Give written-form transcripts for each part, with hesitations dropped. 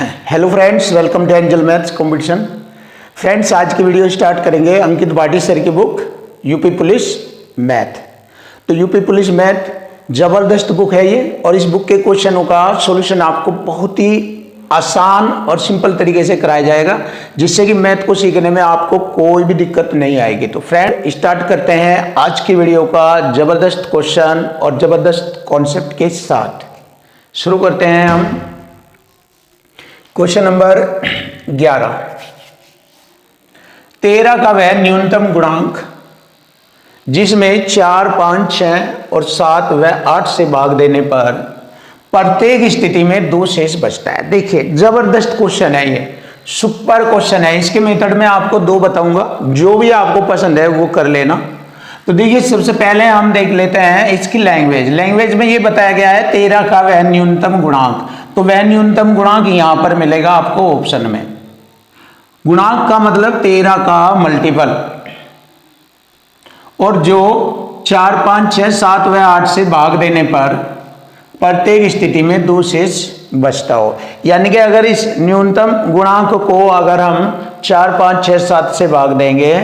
Hello friends, welcome to angel maths competition. Friends, आज की video start करेंगे Ankit Bhati sir की बुक यूपी पुलिस मैथ। तो यूपी पुलिस मैथ ज़बरदस्त बुक है ये, और इस बुक के क्वेश्चनों का सॉल्यूशन आपको बहुत ही आसान और सिंपल तरीके से कराया जाएगा, जिससे कि मैथ को सीखने में आपको कोई भी दिक्कत नहीं आएगी। तो फ्रेंड, स्टार्ट करते हैं आज की वीडियो का ज़बरदस्त क्वेश्चन और ज़बरदस्त कॉन्सेप्ट के साथ। शुरू करते हैं हम क्वेश्चन नंबर 11। 13 का वह न्यूनतम गुणांक जिसमें 4, 5, 6 और 7 व 8 से भाग देने पर प्रत्येक स्थिति में 2 शेष बचता है। देखिए, जबरदस्त क्वेश्चन है ये, सुपर क्वेश्चन है। इसके मेथड में आपको 2 बताऊंगा, जो भी आपको पसंद है वो कर लेना। तो देखिए, सबसे पहले हम देख लेते हैं इसकी लैंग्वेज में ये बताया गया है 13 का वह न्यूनतम गुणांक। तो वह न्यूनतम गुणांक यहां पर मिलेगा आपको ऑप्शन में। गुणांक का मतलब 13 का मल्टीपल, और जो 4, 5, 6, 7 व 8 से भाग देने पर प्रत्येक स्थिति में 2 शेष बचता हो। यानी कि अगर इस न्यूनतम गुणांक को अगर हम 4, 5, 6, 7 से भाग देंगे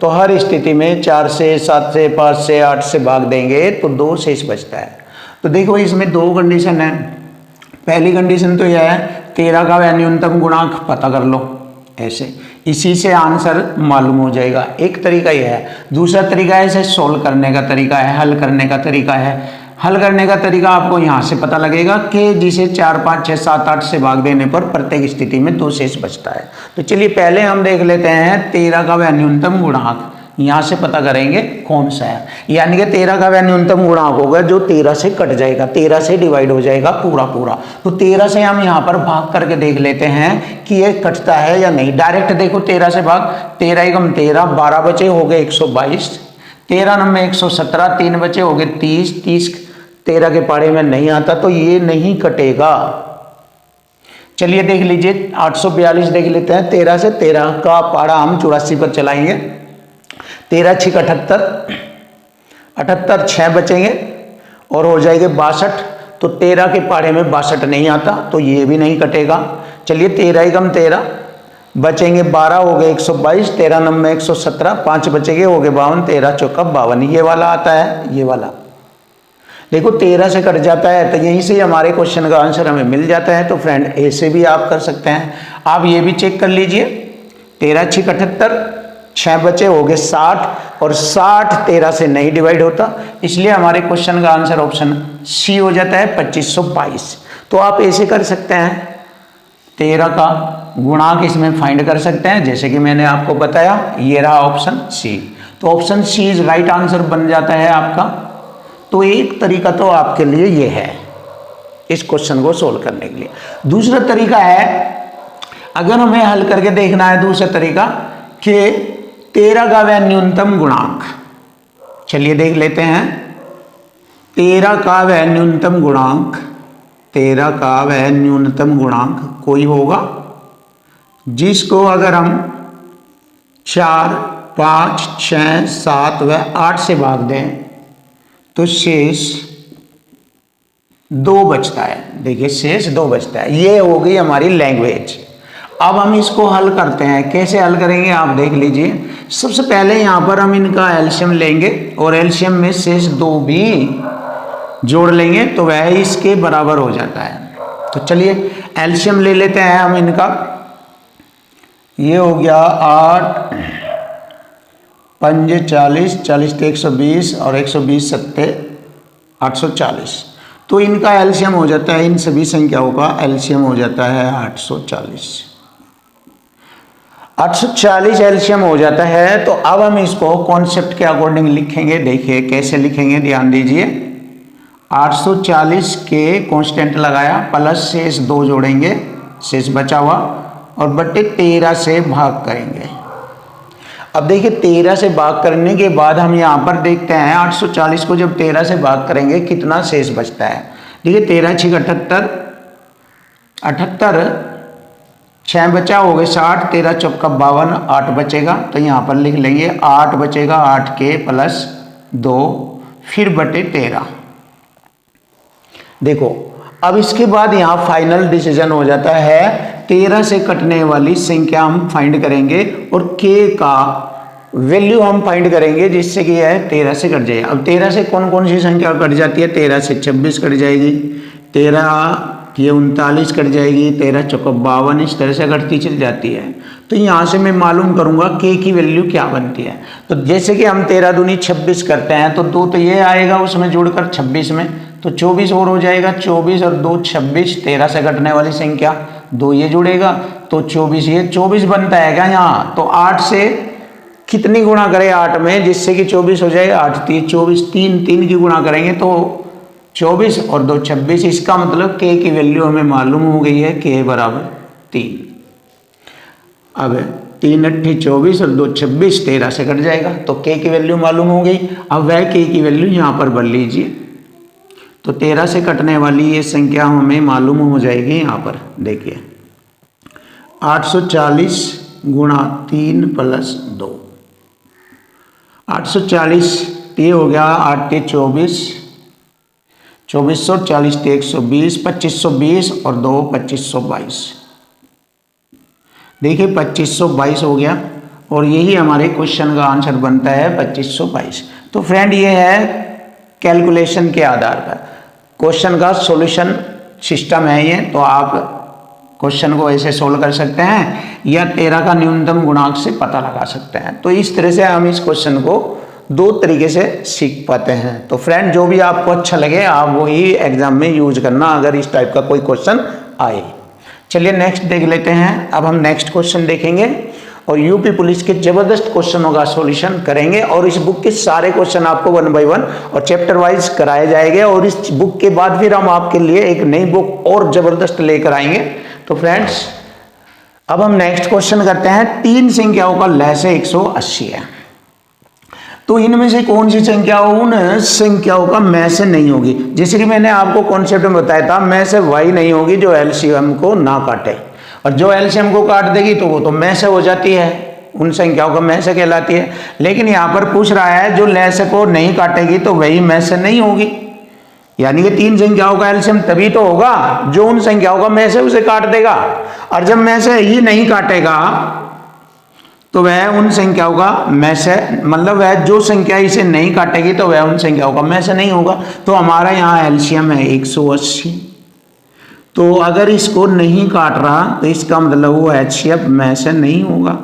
तो हर स्थिति में 4 से, 7 से, 5 से, 8 से भाग देंगे तो 2 शेष बचता है। तो देखो, इसमें 2 कंडीशन है। पहली कंडीशन तो यह है 13 का वह न्यूनतम गुणांक पता कर लो, ऐसे इसी से आंसर मालूम हो जाएगा। एक तरीका यह है। दूसरा तरीका है इसे सोल्व करने का तरीका है, हल करने का तरीका है। हल करने का तरीका आपको यहाँ से पता लगेगा कि जिसे 4, 5, 6, 7, 8 से भाग देने पर प्रत्येक स्थिति में 2 शेष बचता है। तो चलिए पहले हम देख लेते हैं 13 का वह न्यूनतम गुणांक। यहाँ से पता करेंगे कौन सा है। यानी कि 13 का वह न्यूनतम गुणांक होगा जो 13 से कट जाएगा, 13 से डिवाइड हो जाएगा पूरा। तो 13 से हम यहाँ पर भाग करके देख लेते हैं कि ये कटता है या नहीं। डायरेक्ट देखो, 13 से भाग, 13 एकम 13, 12 बचे हो गए 122, 13 नंबर 117, 3 बचे हो गए 30, 30 13 के पारे में नहीं आता, तो ये नहीं कटेगा। चलिए देख लीजिए 842 देख लेते हैं। 13 से 13 का पारा हम 84 पर चलाएंगे। 13 6 78, 78 6 बचेंगे और हो जाएंगे 62। तो 13 के पारे में 62 नहीं आता, तो ये भी नहीं कटेगा। चलिए 13 एकम 13 बचेंगे 12 हो गए 122, 13 नंबर 117, 5 बचेंगे हो गए 52, 13 चौका 52। ये वाला आता है, ये वाला देखो 13 से कट जाता है, तो यहीं से हमारे क्वेश्चन का आंसर हमें मिल जाता है। तो फ्रेंड, ऐसे भी आप कर सकते हैं। आप ये भी चेक कर लीजिए। 13 6 78, 6 बचे हो गए 60, और 60 13 से नहीं डिवाइड होता, इसलिए हमारे क्वेश्चन का आंसर ऑप्शन सी हो जाता है 2522। तो आप ऐसे कर सकते हैं, 13 का गुणांक इसमें फाइंड कर सकते हैं, जैसे कि मैंने आपको बताया। ये रहा ऑप्शन सी। तो option C is right answer बन जाता है आपका। तो एक तरीका तो आपके लिए ये है इस क्वेश्चन को सोल्व करने के लिए। दूसरा तरीका है, अगर हमें हल करके देखना है, दूसरा तरीका कि 13 का वह न्यूनतम गुणांक। चलिए देख लेते हैं 13 का वह न्यूनतम गुणांक। 13 का वह न्यूनतम गुणांक कोई होगा जिसको अगर हम 4, 5, 6, 7 व 8 से भाग दें तो शेष 2 बचता है। देखिए, शेष 2 बचता है। ये हो गई हमारी लैंग्वेज। अब हम इसको हल करते हैं। कैसे हल करेंगे आप देख लीजिए। सबसे पहले यहाँ पर हम इनका एलसीएम लेंगे, और एलसीएम में शेष 2 भी जोड़ लेंगे, तो वह इसके बराबर हो जाता है। तो चलिए एलसीएम ले लेते हैं हम इनका। ये हो गया 8 5 40, 40 तो 120, और 120 7 840। तो इनका एलसीएम हो जाता है, इन सभी संख्याओं का एलसीएम हो जाता है 840। 840 एलसीएम हो जाता है। तो अब हम इसको कॉन्सेप्ट के अकॉर्डिंग लिखेंगे। देखिए कैसे लिखेंगे, ध्यान दीजिए। 840 के कांस्टेंट लगाया, प्लस शेष 2 जोड़ेंगे, शेष बचा हुआ, और बटे 13 से भाग करेंगे। अब देखिए 13 से भाग करने के बाद हम यहाँ पर देखते हैं 840 को जब 13 से भाग करेंगे कितना शेष बचता है। देखिए 13 6 78, 78 6 बचा हो गए 60, 13 चौका 52, 8 बचेगा। तो यहाँ पर लिख लेंगे 8 बचेगा, 8 के प्लस 2 फिर बटे 13। देखो अब इसके बाद यहाँ फाइनल डिसीजन हो जाता है, 13 से कटने वाली संख्या हम फाइंड करेंगे और k का वैल्यू हम फाइंड करेंगे जिससे कि यह 13 से कट जाए। अब 13 से कौन कौन सी संख्या कट जाती है? 13 से 26 कट जाएगी, 13 ये 39 कट जाएगी, 13 चौको 52, इस तरह से कटती चली जाती है। तो यहाँ से मैं मालूम करूँगा k की वैल्यू क्या बनती है। तो जैसे कि हम 13 दूनी 26 करते हैं तो 2 तो ये आएगा उसमें जुड़कर 26 में, तो 24 और हो जाएगा, 24 और 2 26, 13 से कटने वाली संख्या 2 ये जुड़ेगा तो 24, ये 24 बनता है क्या यहाँ? तो 8 से कितनी गुणा करें 8 में जिससे कि 24 हो जाएगा? 8 3 24, 3 की गुणा करेंगे तो 24 और 2 26। इसका मतलब k की वैल्यू हमें मालूम हो गई है, k बराबर 3। अब 3 8 24 और 2 26, 13 से कट जाएगा तो k की वैल्यू मालूम हो गई। अब वह k की वैल्यू यहाँ पर भर लीजिए, तो 13 से कटने वाली ये संख्या हमें मालूम हो जाएगी। यहाँ पर देखिए 840 गुणा 3 प्लस 2, 840 ये हो गया 8 24, 2440 120, 2520 और 2 2522। देखिए 2522 हो गया और यही हमारे क्वेश्चन का आंसर बनता है 2522। तो फ्रेंड ये है कैलकुलेशन के आधार पर क्वेश्चन का सॉल्यूशन सिस्टम है ये। तो आप क्वेश्चन को ऐसे सोल्व कर सकते हैं या 13 का न्यूनतम गुणांक से पता लगा सकते हैं। तो इस तरह से हम इस क्वेश्चन को 2 तरीके से सीख पाते हैं। तो फ्रेंड जो भी आपको अच्छा लगे आप वही एग्जाम में यूज करना अगर इस टाइप का कोई क्वेश्चन आए। चलिए नेक्स्ट देख लेते हैं। अब हम नेक्स्ट क्वेश्चन देखेंगे और यूपी पुलिस के जबरदस्त क्वेश्चनों का सॉल्यूशन करेंगे और इस बुक के सारे क्वेश्चन आपको 1 बाय 1 और चैप्टर वाइज कराए जाएंगे और इस बुक के बाद फिर हम आपके लिए एक नई बुक और जबरदस्त लेकर आएंगे। तो फ्रेंड्स अब हम नेक्स्ट क्वेश्चन करते हैं। 3 संख्याओं का लहसे 180 है, तो इनमें से कौन सी संख्या उन संख्याओं का मैं से नहीं होगी? जैसे कि मैंने आपको कॉन्सेप्ट में बताया था, मैं से वही नहीं होगी जो एलसीएम को ना काटे, और जो एलसीएम को काट देगी तो वो तो मैं से हो जाती है, उन संख्याओं का मैं से कहलाती है। लेकिन यहाँ पर पूछ रहा है जो लहसे को नहीं काटेगी तो वही मैं से नहीं होगी, यानी कि 3 संख्याओं का एलसीएम तभी तो होगा जो उन संख्याओं का मैं से उसे काट देगा, और जब मैं से ही नहीं काटेगा तो वह उन संख्याओं का मैं से, मतलब वह जो संख्या इसे नहीं काटेगी तो वह उन संख्याओं का मैं से नहीं होगा। तो हमारा यहाँ एलसीएम है 180, तो अगर इसको नहीं काट रहा तो इसका मतलब वो एचसीएफ में से नहीं होगा।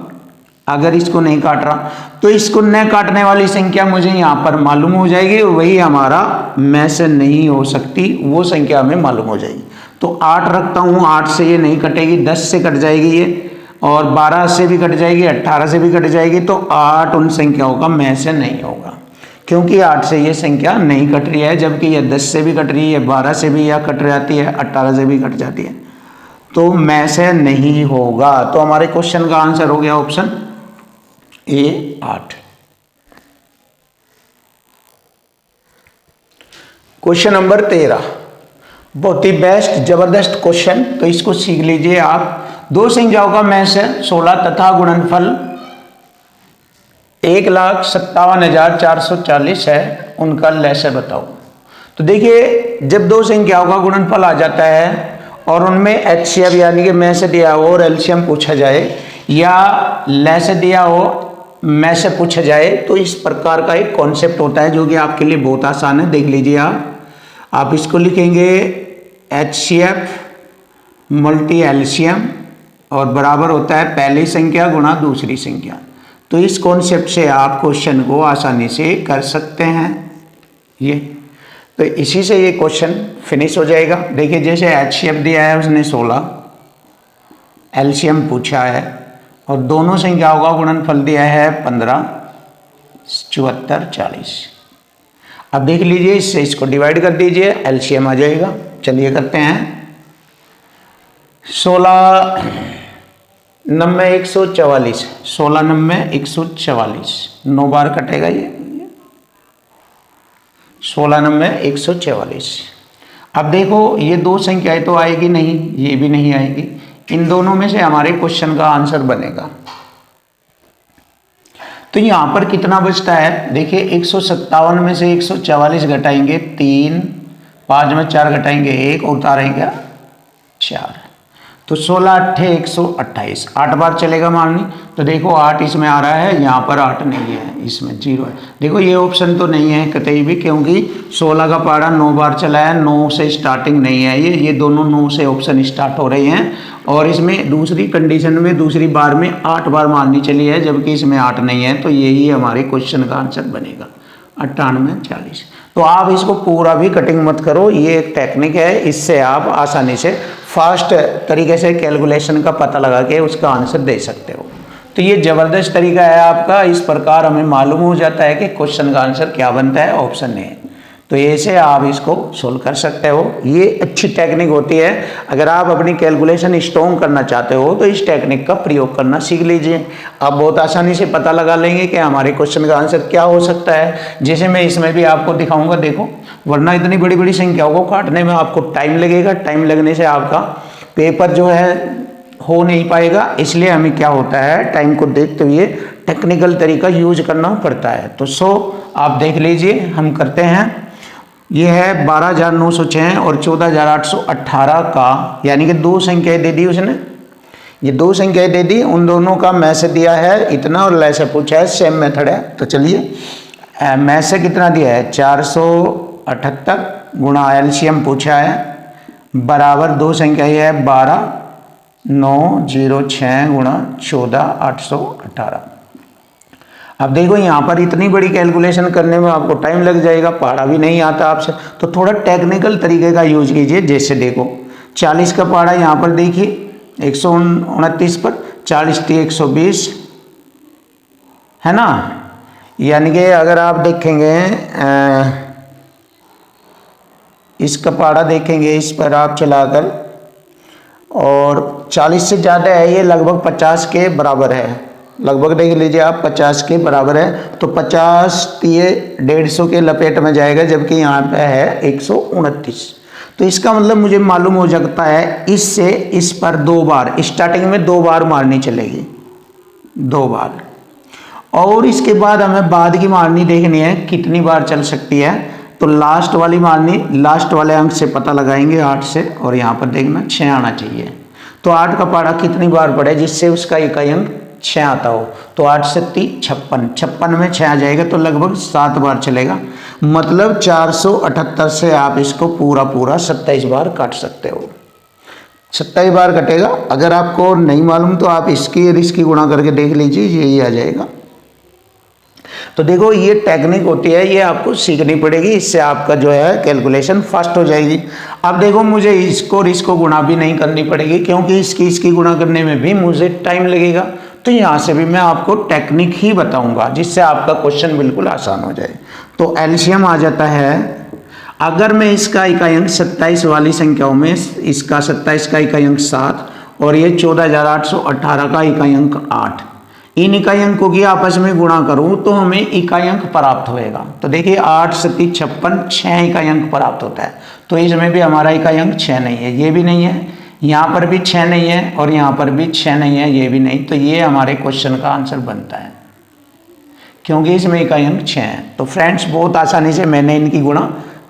अगर इसको नहीं काट रहा तो इसको न काटने वाली संख्या मुझे यहाँ पर मालूम हो जाएगी, वही हमारा में से नहीं हो सकती, वो संख्या हमें मालूम हो जाएगी। तो 8 रखता हूँ, 8 से ये नहीं कटेगी, 10 से कट जाएगी ये, और 12 से भी कट जाएगी, 18 से भी कट जाएगी। तो 8 उन संख्याओं का में से नहीं होगा, क्योंकि 8 से ये संख्या नहीं कट रही है, जबकि ये 10 से भी कट रही है, 12 से भी यह कट जाती है, 18 से भी कट जाती है, तो में से नहीं होगा। तो हमारे क्वेश्चन का आंसर हो गया ऑप्शन ए 8। क्वेश्चन नंबर 13 बहुत ही बेस्ट जबरदस्त क्वेश्चन, तो इसको सीख लीजिए आप। 2 संख्याओं का में से 16 तथा गुणनफल 1,57,440 है, उनका लहसे बताओ। तो देखिए जब 2 संख्याओं का गुणनफल आ जाता है और उनमें एचसीएफ यानी कि में से दिया हो और एलसीएम पूछा जाए, या लहसे दिया हो में से पूछा जाए, तो इस प्रकार का एक कॉन्सेप्ट होता है जो कि आपके लिए बहुत आसान है। देख लीजिए आप इसको लिखेंगे एचसीएफ मल्टी एलसीएम और बराबर होता है पहली संख्या गुणा दूसरी संख्या। तो इस कॉन्सेप्ट से आप क्वेश्चन को आसानी से कर सकते हैं ये। तो इसी से ये क्वेश्चन फिनिश हो जाएगा। देखिए जैसे एचसीएफ दिया है उसने 16, एलसीएम पूछा है और दोनों संख्याओं का गुणनफल दिया है 15, 74, 40। अब देख लीजिए इससे इसको डिवाइड कर दीजिए, एलसीएम आ जाएगा। चलिए करते हैं। 16 9 144, 16 9 144, 9 बार कटेगा ये, 16 9 144। अब देखो ये 2 संख्याएं तो आएगी नहीं, ये भी नहीं आएगी, इन दोनों में से हमारे क्वेश्चन का आंसर बनेगा। तो यहां पर कितना बचता है? देखिए 157 में से 144 घटाएंगे 3 5 में 4 घटाएंगे 1 और उतारेंगे 4, तो 16 8 128, 8 बार चलेगा मारनी। तो देखो 8 इसमें आ रहा है, यहाँ पर 8 नहीं है, इसमें 0 है। देखो ये ऑप्शन तो नहीं है कतई भी, क्योंकि 16 का पारा 9 बार चला है, 9 से स्टार्टिंग नहीं है ये दोनों 9 से ऑप्शन स्टार्ट हो रहे हैं। और इसमें दूसरी कंडीशन में दूसरी बार में 8 बार मारनी चली है, जबकि इसमें 8 नहीं है, तो यही हमारे क्वेश्चन का आंसर बनेगा 98 40। तो आप इसको पूरा भी कटिंग मत करो, ये एक टेक्निक है, इससे आप आसानी से फास्ट तरीके से कैलकुलेशन का पता लगा के उसका आंसर दे सकते हो। तो ये ज़बरदस्त तरीका है आपका, इस प्रकार हमें मालूम हो जाता है कि क्वेश्चन का आंसर क्या बनता है, ऑप्शन ए। तो ऐसे आप इसको सोल्व कर सकते हो, ये अच्छी टेक्निक होती है। अगर आप अपनी कैलकुलेशन स्ट्रॉन्ग करना चाहते हो तो इस टेक्निक का प्रयोग करना सीख लीजिए। आप बहुत आसानी से पता लगा लेंगे कि हमारे क्वेश्चन का आंसर क्या हो सकता है। जैसे मैं इसमें भी आपको दिखाऊंगा, देखो, वरना इतनी बड़ी बड़ी संख्याओं को काटने में आपको टाइम लगेगा, टाइम लगने से आपका पेपर जो है हो नहीं पाएगा। इसलिए हमें क्या होता है, टाइम को देखते हुए टेक्निकल तरीका यूज करना पड़ता है। तो आप देख लीजिए, हम करते हैं। ये है 12,906 और 14,818 का, यानी कि 2 संख्याएं दे दी उसने, ये 2 संख्याएं दे दी, उन दोनों का मैं से दिया है इतना और लय से पूछा है, सेम मेथड है। तो चलिए मैं से कितना दिया है 478 गुणा एलसीएम पूछा है, बराबर 2 संख्या है 12,906 गुणा 14,818। अब देखो यहाँ पर इतनी बड़ी कैलकुलेशन करने में आपको टाइम लग जाएगा, पहाड़ा भी नहीं आता आपसे, तो थोड़ा टेक्निकल तरीके का यूज कीजिए। जैसे देखो 40 का पहाड़ा यहाँ पर देखिए 129 पर, 40 थी 120 है ना, यानी कि अगर आप देखेंगे इसका पहाड़ा देखेंगे, इस पर आप चलाकर, और 40 से ज़्यादा है, ये लगभग 50 के बराबर है, लगभग देख लीजिए आप 50 के बराबर है। तो 50 ये 150 के लपेट में जाएगा, जबकि यहाँ पे है 129। तो इसका मतलब मुझे मालूम हो जाता है, इससे इस पर 2 बार, स्टार्टिंग में 2 बार मारनी चलेगी, 2 बार, और इसके बाद हमें बाद की मारनी देखनी है कितनी बार चल सकती है। तो लास्ट वाली मारनी, लास्ट वाले अंक से पता लगाएंगे 8 से, और यहाँ पर देखना 6 आना चाहिए। तो 8 का पहाड़ा कितनी बार पड़े जिससे उसका इकाई अंक 6 आता हो, तो 8 से 56, 56 में 6 आ जाएगा, तो लगभग 7 बार चलेगा। मतलब 478 से आप इसको पूरा 27 बार काट सकते हो, 27 बार कटेगा। अगर आपको नहीं मालूम तो आप इसकी और इसकी गुणा करके देख लीजिए, यही आ जाएगा। तो देखो ये टेक्निक होती है, ये आपको सीखनी पड़ेगी, इससे आपका जो है कैलकुलेशन फास्ट हो जाएगी। अब देखो मुझे इसको और इसको गुणा भी नहीं करनी पड़ेगी, क्योंकि इसकी गुणा करने में भी मुझे टाइम लगेगा। तो यहाँ से भी मैं आपको टेक्निक ही बताऊंगा, जिससे आपका क्वेश्चन बिल्कुल आसान हो जाए। तो एलसीएम आ जाता है, अगर मैं इसका इकाई अंक 27 वाली संख्याओं में इसका 27 का इकाई अंक 7 और ये 14,818 का इकाई अंक 8, इन इकाई अंकों की आपस में गुणा करूं तो हमें इकाई अंक प्राप्त होएगा। तो देखिए 8 से 56, 6 इकाई अंक प्राप्त होता है। तो इसमें भी हमारा इकाई अंक 6 नहीं है, ये भी नहीं है, यहाँ पर भी 6 नहीं है, और यहाँ पर भी 6 नहीं है, ये भी नहीं। तो ये हमारे क्वेश्चन का आंसर बनता है, क्योंकि इसमें इकाई अंक 6 है। तो फ्रेंड्स बहुत आसानी से मैंने इनकी गुणा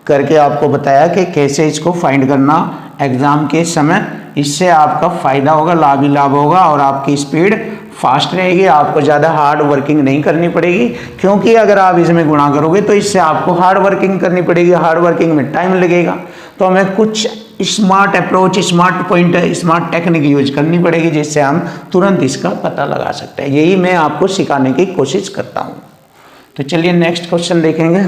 करके आपको बताया कि कैसे इसको फाइंड करना एग्जाम के समय, इससे आपका फायदा होगा, लाभ ही लाभ होगा, और आपकी स्पीड फास्ट रहेगी, आपको ज़्यादा हार्ड वर्किंग नहीं करनी पड़ेगी। क्योंकि अगर आप इसमें गुणा करोगे तो इससे आपको हार्ड वर्किंग करनी पड़ेगी, हार्ड वर्किंग में टाइम लगेगा। तो हमें कुछ smart approach, smart point, smart technique use करनी पड़ेगी, जिससे हम तुरंत इसका पता लगा सकते हैं। यही मैं आपको सिखाने की कोशिश करता हूँ। तो चलिए नेक्स्ट क्वेश्चन देखेंगे।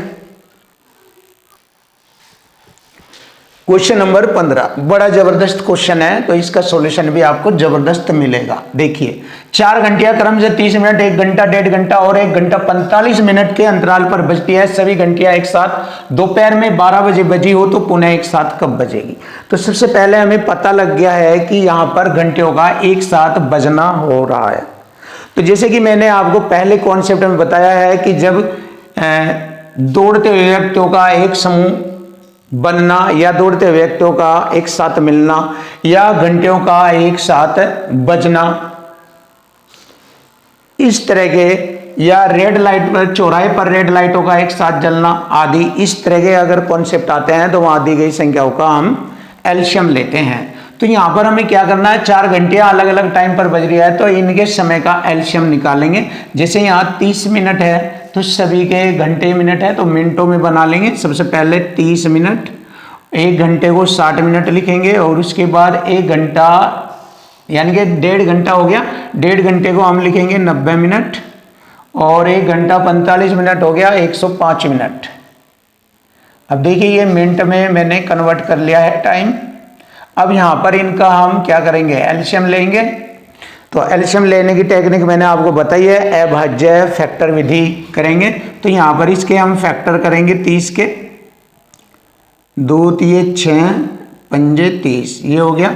क्वेश्चन नंबर 15 बड़ा जबरदस्त क्वेश्चन है, तो इसका सॉल्यूशन भी आपको जबरदस्त मिलेगा। देखिए 4 घंटियां क्रम से 30 मिनट, 1 घंटा, 1.5 घंटा और 1 घंटा 45 मिनट के अंतराल पर बजती है। सभी घंटियां एक साथ दोपहर में 12 बजे बजी हो तो पुनः एक साथ कब बजेगी। तो सबसे पहले हमें पता लग गया है कि यहाँ पर घंटियों का एक साथ बजना हो रहा है। तो जैसे कि मैंने आपको पहले कॉन्सेप्ट में बताया है कि जब दौड़ते हुए व्यक्तियों का एक समूह बनना या दौड़ते व्यक्तियों का एक साथ मिलना या घंटियों का एक साथ बजना, इस तरह के या रेड लाइट पर, चौराहे पर रेड लाइटों का एक साथ जलना आदि, इस तरह के अगर कॉन्सेप्ट आते हैं तो वहां दी गई संख्याओं का हम एलसीएम लेते हैं। तो यहाँ पर हमें क्या करना है, 4 घंटियां अलग अलग टाइम पर बज रही है तो इनके समय का एलसीएम निकालेंगे। जैसे यहाँ 30 मिनट है तो सभी के घंटे मिनट है तो मिनटों में बना लेंगे। सबसे पहले 30 मिनट, 1 घंटे को 60 मिनट लिखेंगे और उसके बाद 1 घंटा यानी कि 1.5 घंटा हो गया, 1.5 घंटे को हम लिखेंगे 90 मिनट और 1 घंटा 45 मिनट हो गया 105 मिनट। अब देखिए ये मिनट में मैंने कन्वर्ट कर लिया है टाइम। अब यहाँ पर इनका हम क्या करेंगे, एलसीएम लेंगे। तो एलसीएम लेने की टेक्निक मैंने आपको बताई है, अभाज्य फैक्टर विधि करेंगे। तो यहाँ पर इसके हम फैक्टर करेंगे 30 के, 2 तिये 6 पंजे 30, ये हो गया।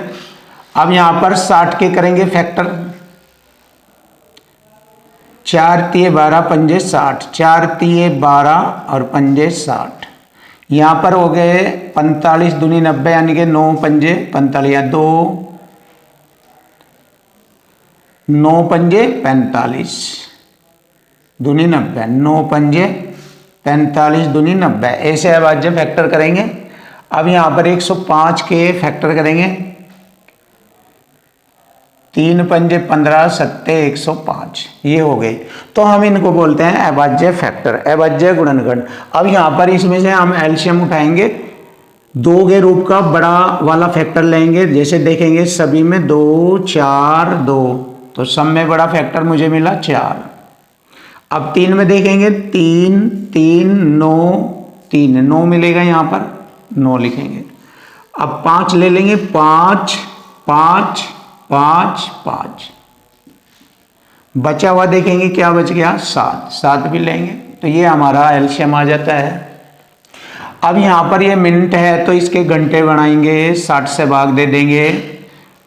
अब यहाँ पर 60 के करेंगे फैक्टर, 4 तिये 12 पंजे 60, 4 तिये 12 और पंजे 60। यहाँ पर हो गए 45 दूनी 90 यानी कि 9 पंजे 45 या 2 9 पंजे 45 दूनी 90, 9 पंजे 45 दूनी 90, ऐसे अभाज्य फैक्टर करेंगे। अब यहाँ पर 105 के फैक्टर करेंगे, 3 पंजे 15 सत्ते 105, ये हो गई। तो हम इनको बोलते हैं अभाज्य फैक्टर, अभाज्य गुणनखंड। अब यहाँ पर इसमें से हम एलसीएम उठाएंगे, 2 के रूप का बड़ा वाला फैक्टर लेंगे। जैसे देखेंगे सभी में 2 4 2, तो सब में बड़ा फैक्टर मुझे मिला 4। अब 3 में देखेंगे 3 3 9 3, 9 मिलेगा, यहाँ पर 9 लिखेंगे। अब 5 ले लेंगे, 5 5 5 5, बचा हुआ देखेंगे क्या बच गया, 7 7 भी लेंगे। तो ये हमारा एलसीएम आ जाता है। अब यहाँ पर ये मिनट है तो इसके घंटे बनाएंगे, 60 से भाग दे देंगे,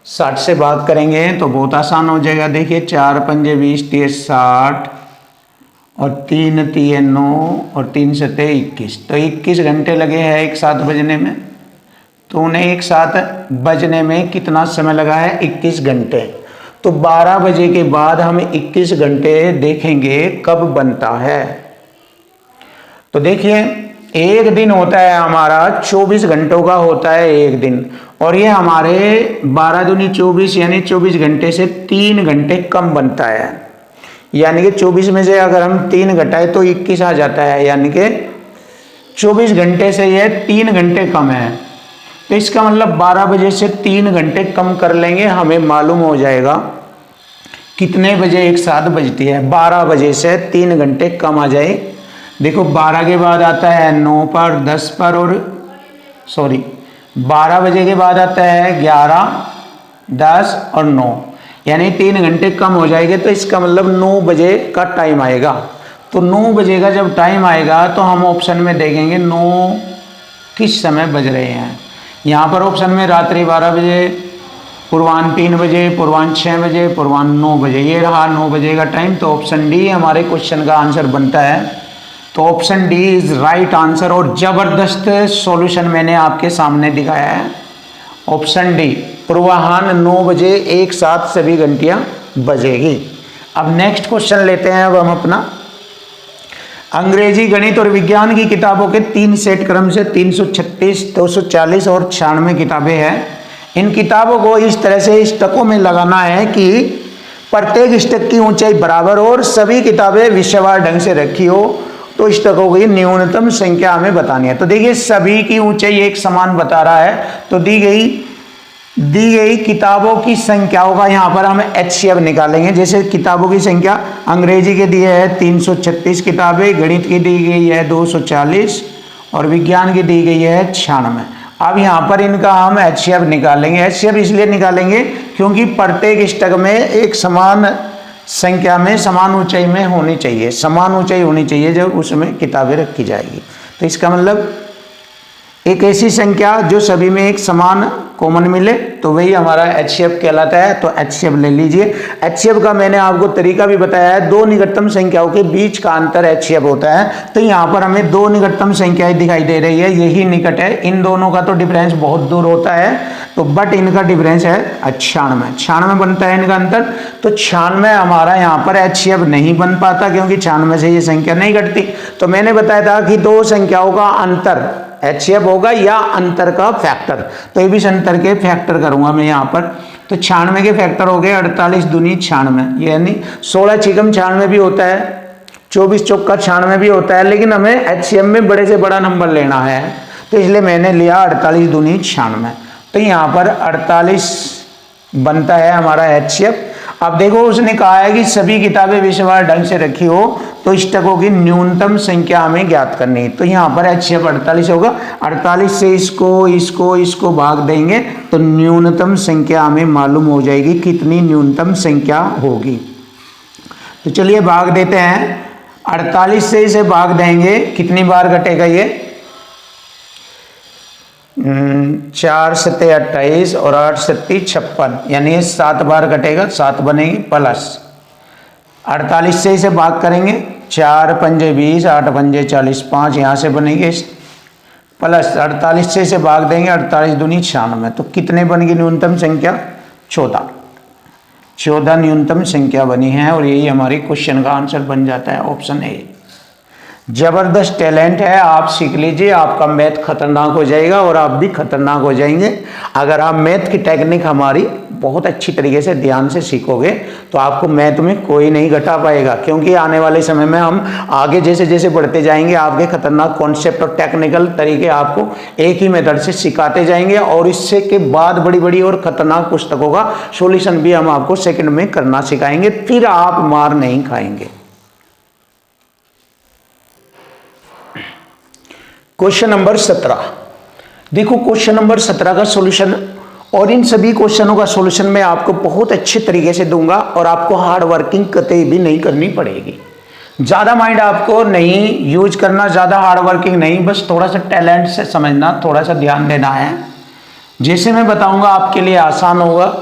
60 से भाग करेंगे तो बहुत आसान हो जाएगा। देखिए 4 पंजे 20 तिये 60 और 3 तिये 9 और 3 सत्ते 21, तो 21 घंटे लगे हैं एक साथ बजने में। तो उन्हें एक साथ बजने में कितना समय लगा है, 21 घंटे। तो 12 बजे के बाद हम 21 घंटे देखेंगे कब बनता है। तो देखिए एक दिन होता है हमारा 24 घंटों का होता है एक दिन, और ये हमारे 12 दूनी 24 यानी 24 घंटे से 3 घंटे कम बनता है। यानी कि 24 में से अगर हम 3 घटाए तो 21 आ जाता है, यानी कि 24 घंटे से यह 3 घंटे कम है। तो इसका मतलब 12 बजे से 3 घंटे कम कर लेंगे, हमें मालूम हो जाएगा कितने बजे एक साथ बजती है। 12 बजे से 3 घंटे कम आ जाए। देखो 12 के बाद आता है 9 पर 10 पर, और 12 बजे के बाद आता है 11 10 और 9, यानी 3 घंटे कम हो जाएंगे। तो इसका मतलब 9 बजे का टाइम आएगा। तो 9 बजे का जब टाइम आएगा तो हम ऑप्शन में देखेंगे 9 किस समय बज रहे हैं। यहाँ पर ऑप्शन में रात्रि 12 बजे, पूर्वाह्न 3 बजे, पूर्वाह्न 6 बजे, पूर्वाह्न 9 बजे, ये रहा 9 बजे का टाइम। तो ऑप्शन डी हमारे क्वेश्चन का आंसर बनता है। तो option D is right answer, और जबरदस्त सॉल्यूशन मैंने आपके सामने दिखाया है। ऑप्शन डी, पूर्वाह्न 9 बजे एक साथ सभी घंटियां बजेगी। अब नेक्स्ट क्वेश्चन लेते हैं। अब हम अपना अंग्रेजी, गणित और विज्ञान की किताबों के 3 सेट क्रम से 336, 240 और 96 किताबें हैं। इन किताबों को इस तरह से स्टकों में लगाना है कि प्रत्येक स्टक की ऊंचाई बराबर हो और सभी किताबें विषयवार ढंग से रखी हो। तो स्टकों की न्यूनतम संख्या हमें बतानी है। तो देखिए सभी की ऊंचाई एक समान बता रहा है, तो दी गई किताबों की संख्याओं का यहाँ पर हम HCF निकालेंगे। जैसे किताबों की संख्या अंग्रेजी के दिए है 336 किताबें, गणित की दी गई है 240 और विज्ञान की दी गई है 96। अब यहाँ पर इनका हम HCF निकालेंगे। HCF इसलिए निकालेंगे क्योंकि प्रत्येक स्टक में एक समान संख्या में समान ऊंचाई में होनी चाहिए, समान ऊंचाई होनी चाहिए जब उसमें किताबें रखी जाएगी। तो इसका मतलब एक ऐसी संख्या जो सभी में एक समान कॉमन मिले तो वही हमारा HCF कहलाता है। तो HCF ले लीजिए। HCF का मैंने आपको तरीका भी बताया है, दो निकटतम संख्याओं के बीच का अंतर HCF होता है। तो यहाँ पर हमें दो निकटतम संख्याएं दिखाई दे रही है, यही निकट है, इन दोनों का तो डिफरेंस बहुत दूर होता है, तो बट इनका डिफरेंस है 96, 96 बनता है इनका अंतर। तो 96 हमारा यहाँ पर HCF नहीं बन पाता क्योंकि 96 से ये संख्या नहीं घटती। तो मैंने बताया था कि दो संख्याओं का अंतर HCF होगा या अंतर का फैक्टर, तो ये भी अंतर के फैक्टर करूंगा मैं यहाँ पर। तो 96 के फैक्टर हो गए 48 दूनी 96, यानी 16 छिकम 96 भी होता है, 24 चौका 96 भी होता है, लेकिन हमें HCF में बड़े से बड़ा नंबर लेना है, तो इसलिए मैंने लिया 48 दूनी 96। तो यहाँ पर 48 बनता है हमारा HCF। अब देखो उसने कहा है कि सभी किताबें विषयवार ढंग से रखी हो तो इष्टकों की न्यूनतम संख्या हमें ज्ञात करनी है। तो यहाँ पर HCF 48 होगा, 48 से इसको भाग देंगे तो न्यूनतम संख्या हमें मालूम हो जाएगी, कितनी न्यूनतम संख्या होगी। तो चलिए भाग देते हैं, 48 से इसे भाग देंगे, कितनी बार घटेगा ये, 4 सत्ते 28 और 8 सत्ती 56, यानी ये 7 बार घटेगा, 7 बनेगी, प्लस 48 से इसे भाग करेंगे, 4 पंजे 20, 8 पंजे 40, 5 यहाँ से बनेंगे, प्लस 48 से इसे भाग देंगे, 48 दूनी 96, तो कितने बनेगी न्यूनतम संख्या, 14 न्यूनतम संख्या बनी है। और यही हमारी क्वेश्चन का आंसर बन जाता है, ऑप्शन ए। जबरदस्त टैलेंट है, आप सीख लीजिए, आपका मैथ खतरनाक हो जाएगा और आप भी खतरनाक हो जाएंगे। अगर आप मैथ की टेक्निक हमारी बहुत अच्छी तरीके से ध्यान से सीखोगे तो आपको मैथ में कोई नहीं घटा पाएगा, क्योंकि आने वाले समय में हम आगे जैसे जैसे बढ़ते जाएंगे आपके खतरनाक कॉन्सेप्ट और टेक्निकल तरीके आपको एक ही मेथड से सिखाते जाएंगे, और इससे के बाद बड़ी बड़ी और खतरनाक पुस्तकों का सॉल्यूशन भी हम आपको सेकंड में करना सिखाएंगे, फिर आप मार नहीं खाएंगे। क्वेश्चन नंबर 17, देखो क्वेश्चन नंबर 17 का सॉल्यूशन, और इन सभी क्वेश्चनों का सॉल्यूशन मैं आपको बहुत अच्छे तरीके से दूंगा और आपको हार्ड वर्किंग कतई भी नहीं करनी पड़ेगी। ज़्यादा माइंड आपको नहीं यूज करना, ज़्यादा हार्ड वर्किंग नहीं, बस थोड़ा सा टैलेंट से समझना, थोड़ा सा ध्यान देना है। जैसे मैं बताऊंगा आपके लिए आसान होगा।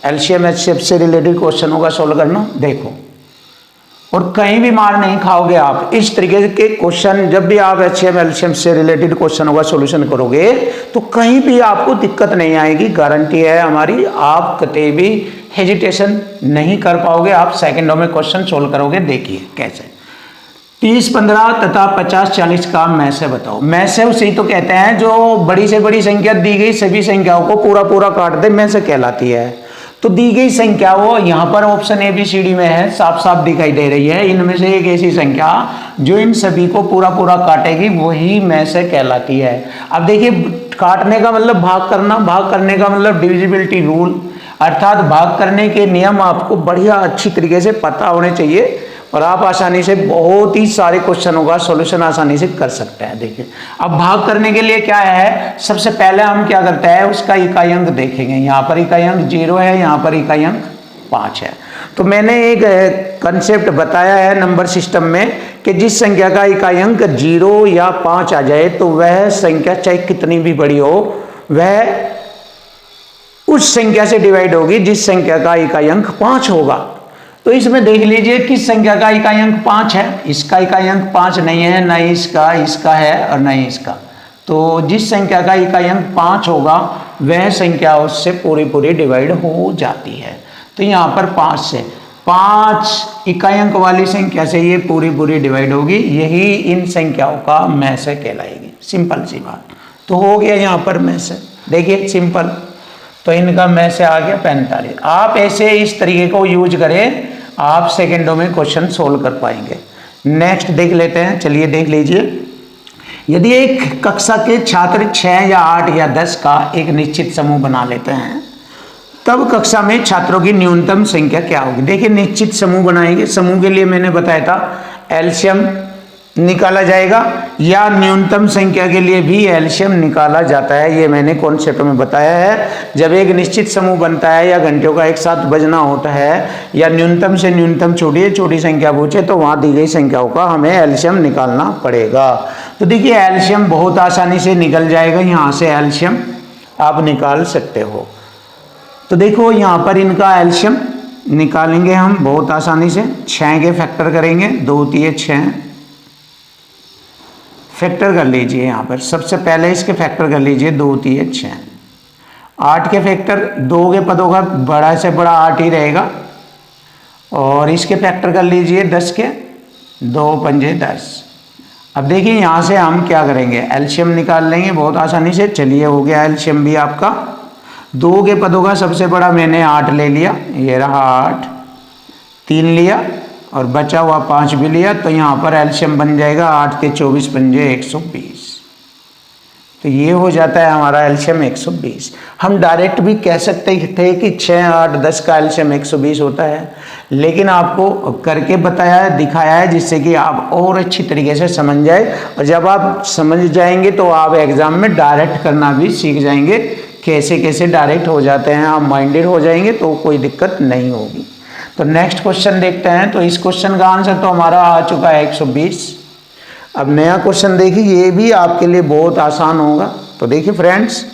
एलसीएम एचसीएफ से रिलेटेड क्वेश्चनों का सॉल्व करना, देखो, और कहीं भी मार नहीं खाओगे आप। इस तरीके के क्वेश्चन जब भी आप एचसीएम एलसीएम से रिलेटेड क्वेश्चनों का सॉल्यूशन करोगे तो कहीं भी आपको दिक्कत नहीं आएगी, गारंटी है हमारी। आप कतई भी हेजिटेशन नहीं कर पाओगे, आप सेकंडों में क्वेश्चन सोल्व करोगे। देखिए कैसे, 30, 15 तथा 50, 40 का मैं से बताओ। मैं से उसे तो कहते हैं जो बड़ी से बड़ी संख्या दी गई सभी संख्याओं को पूरा पूरा काट दे, मैं से कहलाती है। तो दी गई संख्या वो यहाँ पर ऑप्शन ABCD में है, साफ साफ दिखाई दे रही है। इनमें से एक ऐसी संख्या जो इन सभी को पूरा पूरा काटेगी वही में से कहलाती है। अब देखिए, काटने का मतलब भाग करना, भाग करने का मतलब डिविजिबिलिटी रूल, अर्थात भाग करने के नियम आपको बढ़िया अच्छी तरीके से पता होने चाहिए और आप आसानी से बहुत ही सारे क्वेश्चनों का सॉल्यूशन आसानी से कर सकते हैं। देखिए, अब भाग करने के लिए क्या है, सबसे पहले हम क्या करते हैं, उसका इकाई अंक देखेंगे। यहाँ पर इकाई अंक 0 है, यहाँ पर इकाई अंक 5 है। तो मैंने एक कंसेप्ट बताया है नंबर सिस्टम में कि जिस संख्या का इकाई अंक 0 या 5 आ जाए तो वह संख्या चाहे कितनी भी बड़ी हो, वह उस संख्या से डिवाइड होगी जिस संख्या का इकाई अंक 5 होगा। तो इसमें देख लीजिए किस संख्या का इकाई अंक 5 है। इसका इकाई अंक 5 नहीं है, न ही इसका है और न ही इसका। तो जिस संख्या का इकाई अंक 5 होगा वह संख्या उससे पूरी पूरी डिवाइड हो जाती है। तो यहाँ पर 5 से 5 इकाई अंक वाली संख्या से ये पूरी पूरी डिवाइड होगी, यही इन संख्याओं का मैं से कहलाएगी। सिंपल सी बात। तो हो गया यहाँ पर मैं से, देखिए सिंपल। तो इनका मैं से आ गया 45। आप ऐसे इस तरीके को यूज करें, आप सेकंडों में क्वेश्चन सोल्व कर पाएंगे। नेक्स्ट देख लेते हैं, चलिए देख लीजिए। यदि एक कक्षा के छात्र 6 या 8 या 10 का एक निश्चित समूह बना लेते हैं, तब कक्षा में छात्रों की न्यूनतम संख्या क्या होगी। देखिए, निश्चित समूह बनाएंगे। समूह के लिए मैंने बताया था एलसीएम निकाला जाएगा या न्यूनतम संख्या के लिए भी एलसीएम निकाला जाता है। ये मैंने कॉन्सेप्ट में बताया है। जब एक निश्चित समूह बनता है या घंटों का एक साथ बजना होता है या न्यूनतम से न्यूनतम छोटी संख्या पूछे तो वहाँ दी गई संख्याओं का हमें एलसीएम निकालना पड़ेगा। तो देखिए, एलसीएम बहुत आसानी से निकल जाएगा। यहाँ से एलसीएम आप निकाल सकते हो। तो देखो यहाँ पर इनका एल्शियम निकालेंगे हम बहुत आसानी से। 6 के फैक्टर करेंगे, 2 तिये 6 फैक्टर कर लीजिए। यहाँ पर सबसे पहले इसके फैक्टर कर लीजिए, 2 तिये 6। 8 के फैक्टर, 2 के पदों का बड़ा से बड़ा 8 ही रहेगा। और इसके फैक्टर कर लीजिए 10 के, 2 पंजे 10। अब देखिए यहाँ से हम क्या करेंगे, एल्शियम निकाल लेंगे बहुत आसानी से। चलिए हो गया एल्शियम भी आपका। 2 के पदों का सबसे बड़ा मैंने 8 ले लिया, ये रहा 8, 3 लिया और बचा हुआ 5 भी लिया। तो यहाँ पर एल्शियम बन जाएगा 8 के 24 पंजे 120। तो ये हो जाता है हमारा एल्शियम 120। हम डायरेक्ट भी कह सकते थे कि 6, 8, 10 का एल्शियम 120 होता है, लेकिन आपको करके बताया है, दिखाया है, जिससे कि आप और अच्छी तरीके से समझ जाए। और जब आप समझ जाएंगे तो आप एग्जाम में डायरेक्ट करना भी सीख जाएंगे। कैसे कैसे डायरेक्ट हो जाते हैं, आप माइंडेड हो जाएंगे तो कोई दिक्कत नहीं होगी। तो नेक्स्ट क्वेश्चन देखते हैं। तो इस क्वेश्चन का आंसर तो हमारा आ चुका है 120। अब नया क्वेश्चन देखिए, ये भी आपके लिए बहुत आसान होगा। तो देखिए फ्रेंड्स,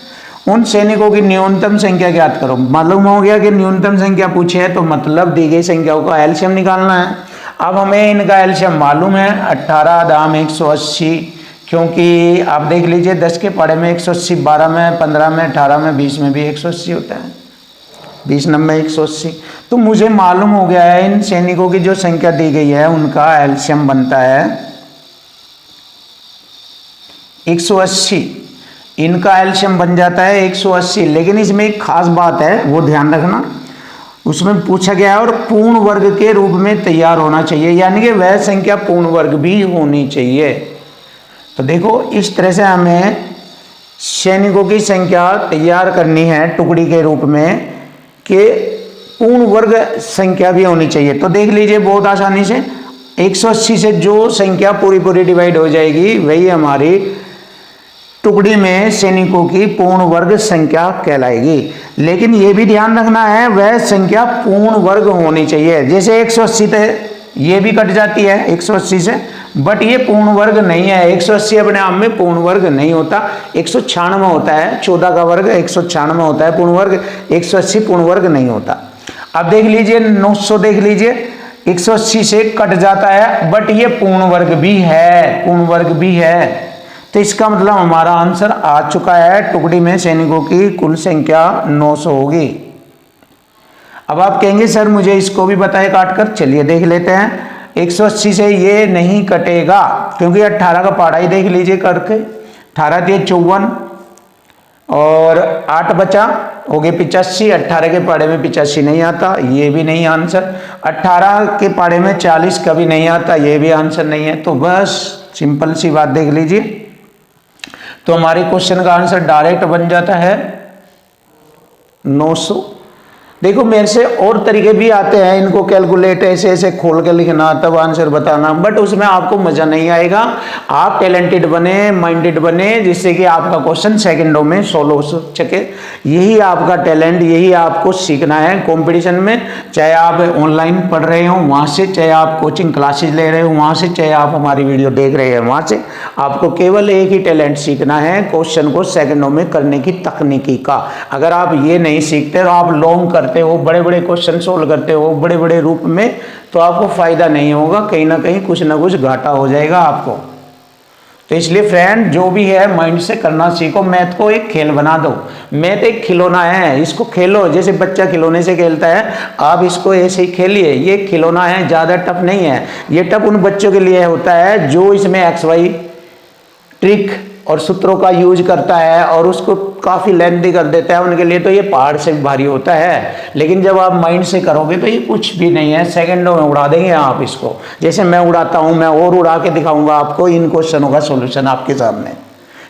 उन सैनिकों की न्यूनतम संख्या ज्ञात करो। मालूम हो गया कि न्यूनतम संख्या पूछे है तो मतलब दी गई संख्याओं का एल्शियम निकालना है। अब हमें इनका एल्शियम मालूम है 18 दाम 180, क्योंकि आप देख लीजिए 10 के पाड़े में 180, 12 में, 15 में, 18 में, 20 में भी 180 होता है, 20 नंबर 180। तो मुझे मालूम हो गया है इन सैनिकों की जो संख्या दी गई है उनका एल्शियम बनता है 180। इनका एल्शियम बन जाता है 180। लेकिन इसमें एक खास बात है, वो ध्यान रखना। उसमें पूछा गया है और पूर्ण वर्ग के रूप में तैयार होना चाहिए, यानी कि वह संख्या पूर्ण वर्ग भी होनी चाहिए। तो देखो इस तरह से हमें सैनिकों की संख्या तैयार करनी है टुकड़ी के रूप में कि पूर्ण वर्ग संख्या भी होनी चाहिए। तो देख लीजिए बहुत आसानी से 180 से जो संख्या पूरी पूरी डिवाइड हो जाएगी वही हमारी टुकड़ी में सैनिकों की पूर्ण वर्ग संख्या कहलाएगी। लेकिन यह भी ध्यान रखना है वह संख्या पूर्ण वर्ग होनी चाहिए। जैसे 180 से ये भी कट जाती है 180 से, बट ये पूर्ण वर्ग नहीं है। 180 अपने आप में पूर्ण वर्ग नहीं होता, 196 होता है। 14 का वर्ग 196 होता है पूर्ण वर्ग, 180 पूर्ण वर्ग नहीं होता। अब देख लीजिए 900, देख लीजिए 180 से कट जाता है, बट ये पूर्ण वर्ग भी है, पूर्ण वर्ग भी है। तो इसका मतलब हमारा आंसर आ चुका है, टुकड़ी में सैनिकों की कुल संख्या 900 होगी। अब आप कहेंगे सर मुझे इसको भी बताए काट कर। चलिए देख लेते हैं। 180 से ये नहीं कटेगा क्योंकि 18 का पाड़ा ही देख लीजिए करके, 18 दिए 54 और 8 बचा हो गए 85। 18 के पाड़े में 85 नहीं आता, ये भी नहीं आंसर। 18 के पाड़े में 40 कभी नहीं आता, ये भी आंसर नहीं है। तो बस सिंपल सी बात देख लीजिए, तो हमारे क्वेश्चन का आंसर डायरेक्ट बन जाता है 900। देखो मेरे से और तरीके भी आते हैं इनको कैलकुलेट ऐसे ऐसे खोल के लिखना तब आंसर बताना, बट उसमें आपको मजा नहीं आएगा। आप टैलेंटेड बने, माइंडेड बने, जिससे कि आपका क्वेश्चन सेकंडों में सोल्व हो सके। यही आपका टैलेंट, यही आपको सीखना है कंपटीशन में। चाहे आप ऑनलाइन पढ़ रहे हो वहाँ से, चाहे आप कोचिंग क्लासेज ले रहे हो वहाँ से, चाहे आप हमारी वीडियो देख रहे हैं वहाँ से, आपको केवल एक ही टैलेंट सीखना है, क्वेश्चन को सेकंडों में करने की तकनीकी का। अगर आप ये नहीं सीखते तो आप लॉन्ग करते हो, बड़े बड़े क्वेश्चन सोल्व करते हो बड़े बड़े रूप में, तो आपको फायदा नहीं होगा, कहीं ना कहीं कुछ ना कुछ घाटा हो जाएगा आपको। तो इसलिए फ्रेंड जो भी है माइंड से करना सीखो। मैथ को एक खेल बना दो। मैथ एक खिलौना है, इसको खेलो जैसे बच्चा खिलौने से खेलता है, आप इसको ऐसे ही खेलिए। ये खिलौना है, ज़्यादा टफ नहीं है। ये टफ उन बच्चों के लिए होता है जो इसमें XY ट्रिक और सूत्रों का यूज करता है और उसको काफ़ी लेंथी कर देता है, उनके लिए तो ये पहाड़ से भी भारी होता है। लेकिन जब आप माइंड से करोगे तो ये कुछ भी नहीं है, सेकंडों में उड़ा देंगे आप इसको। जैसे मैं उड़ाता हूँ, मैं और उड़ा के दिखाऊंगा आपको इन क्वेश्चनों का सॉल्यूशन आपके सामने।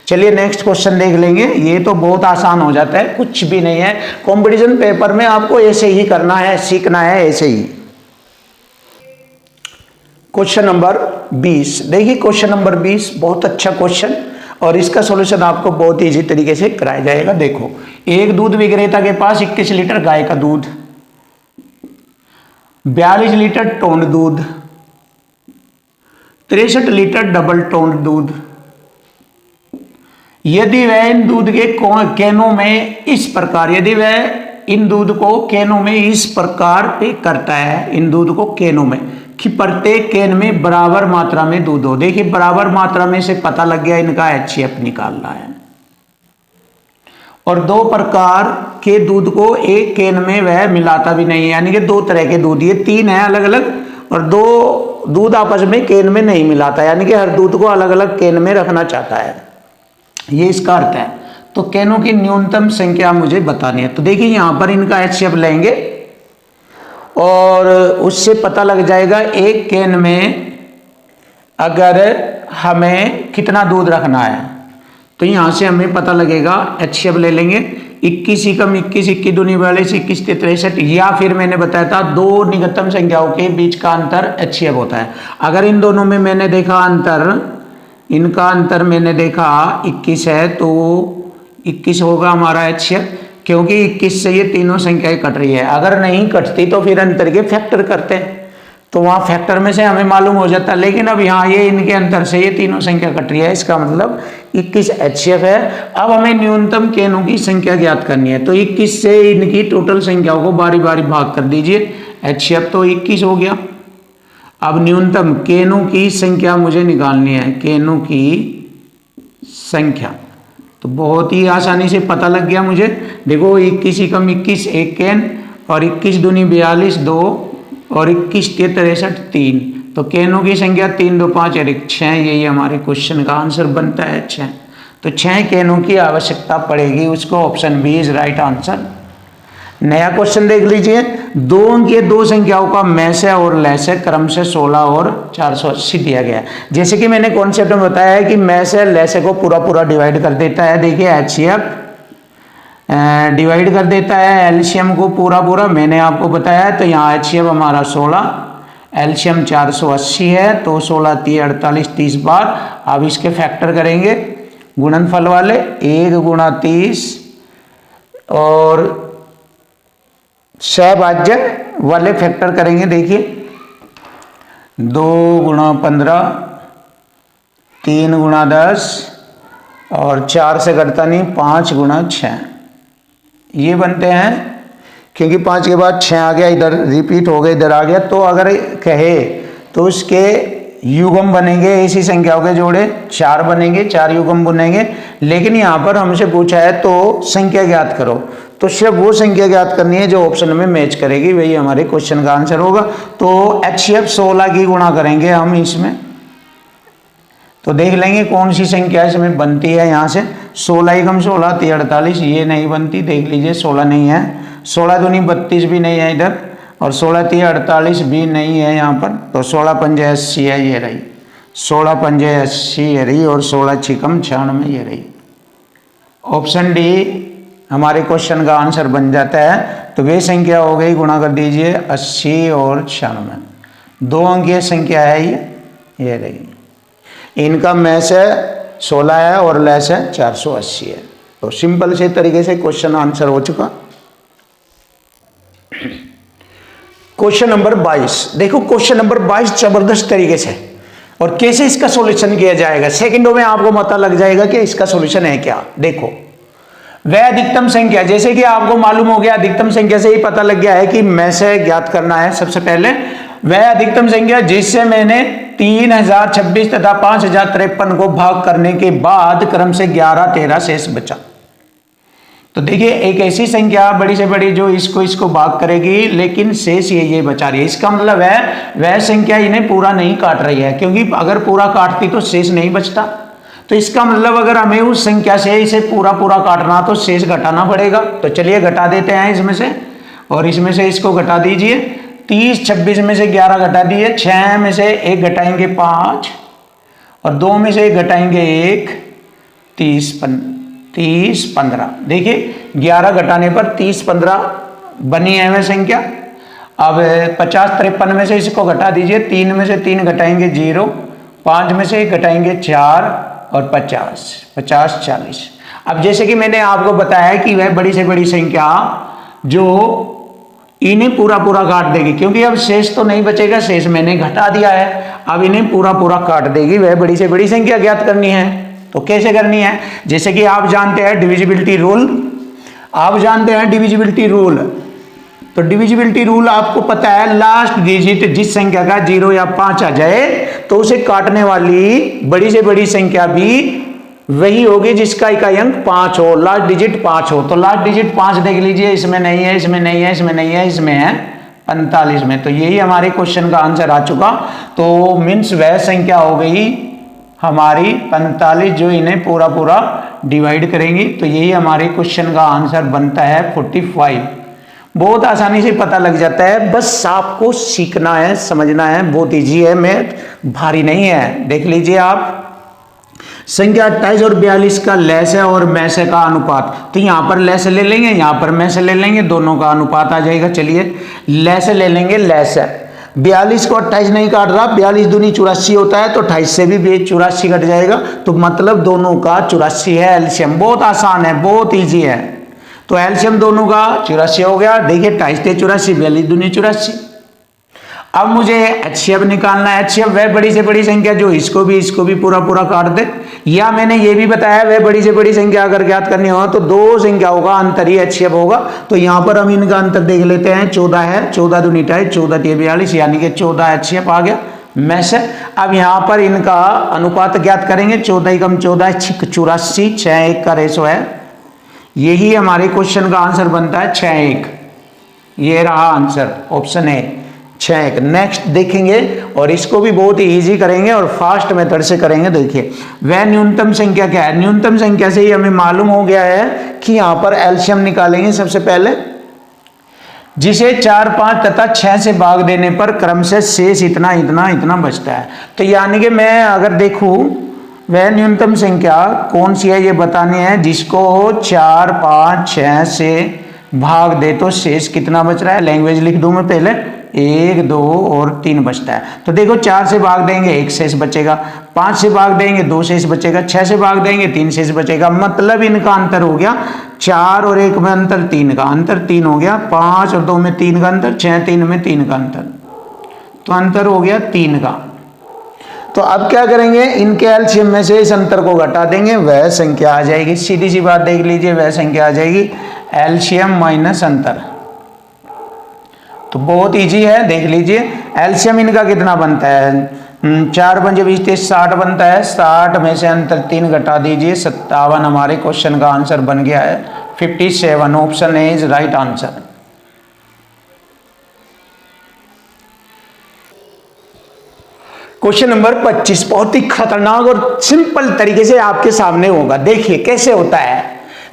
चलिए नेक्स्ट क्वेश्चन देख लेंगे। ये तो बहुत आसान हो जाता है, कुछ भी नहीं है। कॉम्पिटिशन पेपर में आपको ऐसे ही करना है, सीखना है ऐसे ही। क्वेश्चन नंबर 20 देखिए, क्वेश्चन नंबर 20 बहुत अच्छा क्वेश्चन और इसका सॉल्यूशन आपको बहुत इजी तरीके से कराया जाएगा। देखो, एक दूध विक्रेता के पास 21 लीटर गाय का दूध, 42 लीटर टोंड दूध, 63 लीटर डबल टोंड दूध, यदि वह इन दूध के कैनों में इस प्रकार, यदि वह इन दूध को कैनों में इस प्रकार पैक करता है, इन दूध को कैनों में, कि प्रत्येक कैन में बराबर मात्रा में दूध हो। देखिए बराबर मात्रा में से पता लग गया इनका HCF निकालना है। और दो प्रकार के दूध को एक कैन में वह मिलाता भी नहीं है, यानी कि दो तरह के दूध, ये तीन है अलग अलग, और दो दूध आपस में कैन में नहीं मिलाता, यानी कि हर दूध को अलग अलग कैन में रखना चाहता है, ये इसका अर्थ है। तो कैनों की न्यूनतम संख्या मुझे बतानी है। तो देखिए यहां पर इनका HCF लेंगे और उससे पता लग जाएगा एक कैन में अगर हमें कितना दूध रखना है, तो यहां से हमें पता लगेगा, HCF ले लेंगे 21 एकम 21 21 दूनी 42 21 63, या फिर मैंने बताया था दो निकटतम संख्याओं के बीच का अंतर HCF होता है। अगर इन दोनों में मैंने देखा अंतर, इनका अंतर मैंने देखा 21 है, तो 21 होगा हमारा HCF, क्योंकि 21 से ये तीनों संख्याएं कट रही है। अगर नहीं कटती तो फिर अंतर के फैक्टर करते हैं, तो वहां फैक्टर में से हमें मालूम हो जाता है, लेकिन अब यहाँ ये इनके अंतर से ये तीनों संख्या कट रही है, इसका मतलब 21 HCF है। अब हमें न्यूनतम कैनों की संख्या ज्ञात करनी है, तो 21 से इनकी टोटल संख्याओं को बारी बारी भाग कर दीजिए, HCF तो 21 हो गया। अब न्यूनतम कैनों की संख्या मुझे निकालनी है, कैनों की संख्या, तो बहुत ही आसानी से पता लग गया मुझे। देखो 21 एकम 21 एक कैन, और 21 दूनी 42 2, और 21 के 63 3, तो कैनों की संख्या 3 2 5 और 1 6, यही हमारे क्वेश्चन का आंसर बनता है 6। तो 6 कैनों की आवश्यकता पड़ेगी, उसको option B is right answer. नया क्वेश्चन देख लीजिए, दो अंकीय दो संख्याओं का मैसे और लैसे क्रम से 16 और 480 दिया गया है। जैसे कि मैंने कॉन्सेप्ट में बताया है कि मैसे लैसे को पूरा पूरा डिवाइड कर देता है, देखिए HCF डिवाइड कर देता है एलसीएम को पूरा पूरा, मैंने आपको बताया है। तो यहाँ HCF हमारा 16, एलसीएम 480 है, तो 16 3 48 30 बार। अब इसके फैक्टर करेंगे गुणनफल वाले, 1 गुणा 30 और सहभाज्य वाले फैक्टर करेंगे। देखिए 2 गुणा 15, 3 गुणा 10 और 4 से घटता नहीं, 5 गुणा 6, ये बनते हैं। क्योंकि 5 के बाद 6 आ गया, इधर रिपीट हो गया, इधर आ गया, तो अगर कहे तो उसके युग्म बनेंगे, ऐसी संख्याओं के जोड़े 4 बनेंगे, 4 युग्म बनेंगे। लेकिन यहाँ पर हमसे पूछा है तो संख्या ज्ञात करो, तो सिर्फ वो संख्या ज्ञात करनी है जो ऑप्शन में मैच करेगी, वही हमारे क्वेश्चन का आंसर होगा। तो HCF 16 की गुणा करेंगे हम इसमें, तो देख लेंगे कौन सी संख्या इसमें बनती है। यहाँ से 16 एकम 16 3 48, ये नहीं बनती, देख लीजिए 16 नहीं है, 16 दूनी 32 भी नहीं है इधर, और 16 3 48 भी नहीं है यहाँ पर, तो 16 पंजे 80 है, ये रही 16 पंजे 80 ये रही, और 16 छिकम 96 ये रही। ऑप्शन डी हमारे क्वेश्चन का आंसर बन जाता है। तो वे संख्या हो गई, गुणा कर दीजिए 80 और 96, 2 अंकीय संख्या है ये रही। इनका मैस है 16 है और लेस है 480 है। तो सिंपल से तरीके से क्वेश्चन आंसर हो चुका। क्वेश्चन नंबर 22, देखो क्वेश्चन नंबर 22 जबरदस्त तरीके से, और कैसे इसका सॉल्यूशन किया जाएगा सेकंडों में आपको पता लग जाएगा कि इसका सॉल्यूशन है क्या। देखो वह अधिकतम संख्या, जैसे कि आपको मालूम हो गया, अधिकतम संख्या से ही पता लग गया है कि मैसे ज्ञात करना है। सबसे पहले वह अधिकतम संख्या जिससे मैंने 3026 तथा 5053 को भाग करने के बाद क्रम से 11 13 शेष बचा। तो देखिए एक ऐसी संख्या बड़ी से बड़ी जो इसको भाग करेगी, लेकिन शेष ये बचा रही है। इसका मतलब है वह संख्या इन्हें पूरा नहीं काट रही है, क्योंकि अगर पूरा काटती तो शेष नहीं बचता। तो इसका मतलब अगर हमें उस संख्या से इसे पूरा पूरा काटना तो शेष घटाना पड़ेगा। तो चलिए घटा देते हैं इसमें से, और इसमें से इसको घटा दीजिए। 30 26 में से 11 घटा दिए, 6 में से 1 घटाएंगे 5, और 2 में से 1 घटाएंगे 1, 30 15। देखिए 11 घटाने पर 30 15 बनी है वह संख्या। अब 50 53 में से इसको घटा दीजिए, 3 में से 3 घटाएंगे 0, 5 में से 1 घटाएंगे 4, और 50 40। अब जैसे कि मैंने आपको बताया कि वह बड़ी से बड़ी संख्या जो इन्हें पूरा पूरा काट देगी, क्योंकि अब शेष तो नहीं बचेगा, शेष मैंने घटा दिया है, अब इन्हें पूरा पूरा काट देगी, वह बड़ी से बड़ी संख्या ज्ञात करनी है। तो कैसे करनी है, जैसे कि आप जानते हैं डिविजिबिलिटी रूल, आप जानते हैं डिविजिबिलिटी रूल। तो डिविजिबिलिटी रूल आपको पता है, लास्ट डिजिट जिस संख्या का 0 या 5 आ जाए तो उसे काटने वाली बड़ी से बड़ी संख्या भी वही होगी जिसका इकाई अंक 5 हो, लास्ट डिजिट 5 हो। तो लास्ट डिजिट 5 देख लीजिए, इसमें नहीं है, इसमें नहीं है, इसमें नहीं है, इसमें है 45 में। तो यही हमारे क्वेश्चन का आंसर आ चुका। तो मीन्स वह संख्या हो गई हमारी 45 जो इन्हें पूरा पूरा डिवाइड करेंगी। तो यही हमारे क्वेश्चन का आंसर बनता है 45। बहुत आसानी से पता लग जाता है, बस आपको सीखना है, समझना है, बहुत इजी है, मैथ भारी नहीं है। देख लीजिए आप, संख्या 28 और 42 का लैस है और मैस का अनुपात। तो यहां पर लैस ले लेंगे, यहां पर मैस ले लेंगे, दोनों का अनुपात आ जाएगा। चलिए लैस ले लेंगे, लैस है 42 को 28 नहीं काट रहा, 42 दूनी 84 होता है, तो 28 से भी 84 कट जाएगा, तो मतलब दोनों का 84 है एलसीएम। बहुत आसान है, बहुत इजी है। तो एलसीएम दोनों का 84 हो गया। देखिए 28 से 84, 42 दूनी 84। अब मुझे एचसीएफ निकालना है। एचसीएफ वह बड़ी से बड़ी संख्या जो इसको भी पूरा पूरा काट दे, या मैंने ये भी बताया वह बड़ी से बड़ी संख्या अगर ज्ञात करनी हो तो दो संख्याओं का अंतर ही एचसीएफ होगा। तो यहां पर हम इनका अंतर देख लेते हैं। 14 है, 14 दूनी 28, 14 तिया 42, यानी कि 14 एचसीएफ आ गया मैस है। अब यहां पर इनका अनुपात ज्ञात करेंगे। 14 कम 14 84, 6:1 का रेशो है। यही हमारे क्वेश्चन का आंसर बनता है 6:1। ये रहा आंसर, ऑप्शन ए 6:1। नेक्स्ट देखेंगे और इसको भी बहुत ही इजी करेंगे और फास्ट मेथड से करेंगे। देखिए वह न्यूनतम संख्या क्या है। न्यूनतम संख्या से ही हमें मालूम हो गया है कि यहां पर एलसीएम निकालेंगे सबसे पहले, जिसे 4, 5 तथा 6 से भाग देने पर क्रम से शेष इतना इतना इतना बचता है। तो यानी कि मैं अगर देखूं वह न्यूनतम संख्या कौन सी है ये बतानी है, जिसको 4, 5, 6 से भाग दे तो शेष कितना बच रहा है। लैंग्वेज लिख दूं मैं पहले, 1, 2 और 3 बचता है। तो देखो 4 से भाग देंगे 1 शेष बचेगा, 5 से भाग देंगे 2 शेष बचेगा, 6 से भाग देंगे 3 शेष बचेगा। मतलब इनका अंतर हो गया 4 और 1 में अंतर 3 का, अंतर 3 हो गया। 5 और 2 में 3 का अंतर, 6, 3 में 3 का अंतर, तो अंतर हो गया 3 का। तो अब क्या करेंगे, इनके एलसीएम में से इस अंतर को घटा देंगे, वह संख्या आ जाएगी। सीधी सी बात देख लीजिए, वह संख्या आ जाएगी एलसीएम माइनस अंतर। तो बहुत इजी है, देख लीजिए एलसीएम इनका कितना बनता है। 4 पंजे 20 30 60 बनता है। 60 में से अंतर 3 घटा दीजिए, 57 हमारे क्वेश्चन का आंसर बन गया है 57। Option A is right answer. Question number 25 बहुत ही खतरनाक और सिंपल तरीके से आपके सामने होगा। देखिए कैसे होता है।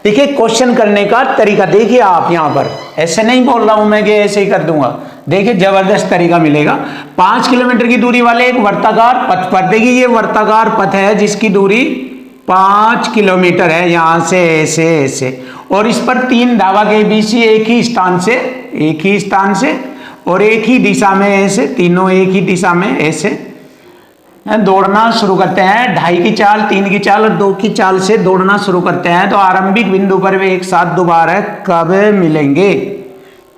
देखिए क्वेश्चन करने का तरीका देखिए आप, यहां पर ऐसे नहीं बोल रहा हूं मैं कि ऐसे ही कर दूंगा। देखिए जबरदस्त तरीका मिलेगा। 5 किलोमीटर की दूरी वाले एक वर्ताकार पथ पर, देखिए ये वर्ताकार पथ है जिसकी दूरी 5 किलोमीटर है, यहां से ऐसे ऐसे, और इस पर 3 धावा के बीसी एक ही स्थान से और एक ही दिशा में ऐसे, तीनों एक ही दिशा में ऐसे दौड़ना शुरू करते हैं। 2.5 की चाल, 3 की चाल और 2 की चाल से दौड़ना शुरू करते हैं। तो आरंभिक बिंदु पर वे एक साथ दोबारा कब मिलेंगे,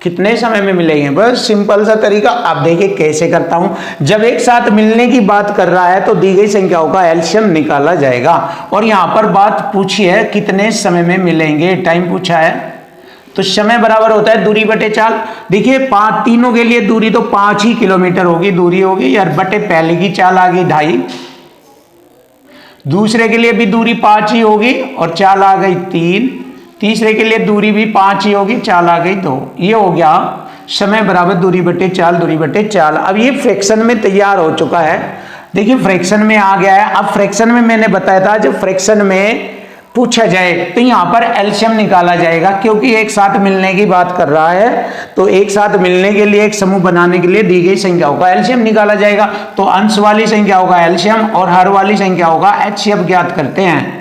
कितने समय में मिलेंगे। बस सिंपल सा तरीका। अब देखिए कैसे करता हूं। जब एक साथ मिलने की बात कर रहा है तो दी गई संख्याओं का एलसीएम निकाला जाएगा। और यहां पर बात पूछी है कितने समय में मिलेंगे, टाइम पूछा है, तो समय बराबर होता है दूरी बटे चाल। देखिए 5 तीनों के लिए दूरी तो 5 ही किलोमीटर होगी, दूरी होगी यार, बटे पहले की चाल आ गई 2.5, दूसरे के लिए भी दूरी 5 ही होगी और चाल आ गई 3, तीसरे के लिए दूरी भी 5 ही होगी, चाल आ गई 2। ये हो गया समय बराबर दूरी बटे चाल, दूरी बटे चाल। अब ये फ्रैक्शन में तैयार हो चुका है। देखिए फ्रैक्शन में आ गया है। अब फ्रैक्शन में मैंने बताया था जब फ्रैक्शन में पूछा जाए तो यहां पर एलसीएम निकाला जाएगा, क्योंकि एक साथ मिलने की बात कर रहा है। तो एक साथ मिलने के लिए, एक समूह बनाने के लिए दी गई संख्याओं का एलसीएम निकाला जाएगा। तो अंश वाली संख्याओं का एलसीएम और हर वाली संख्याओं का एचसीएफ ज्ञात करते हैं।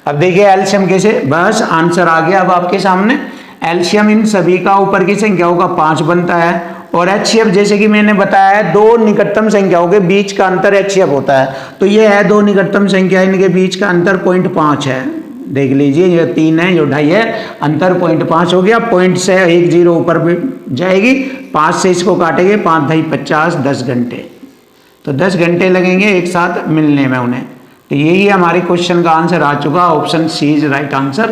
अब देखिए एलसीएम कैसे, बस आंसर आ गया अब आपके सामने। एलसीएम इन सभी का ऊपर की संख्याओं का 5 बनता है और एचसीएफ जैसे कि मैंने बताया है 2 निकटतम संख्याओं के बीच का अंतर एचसीएफ होता है। तो ये है 2 निकटतम संख्या, इनके बीच का अंतर 0.5 है। देख लीजिए ये 3 है, ये 2.5 है, अंतर 0.5 हो गया। पॉइंट से 1 0 ऊपर जाएगी, 5 से इसको काटेंगे, 5 × 2 = 50, 10 घंटे। तो 10 घंटे लगेंगे एक साथ मिलने में उन्हें। तो यही हमारे क्वेश्चन का आंसर आ चुका, option C is right answer.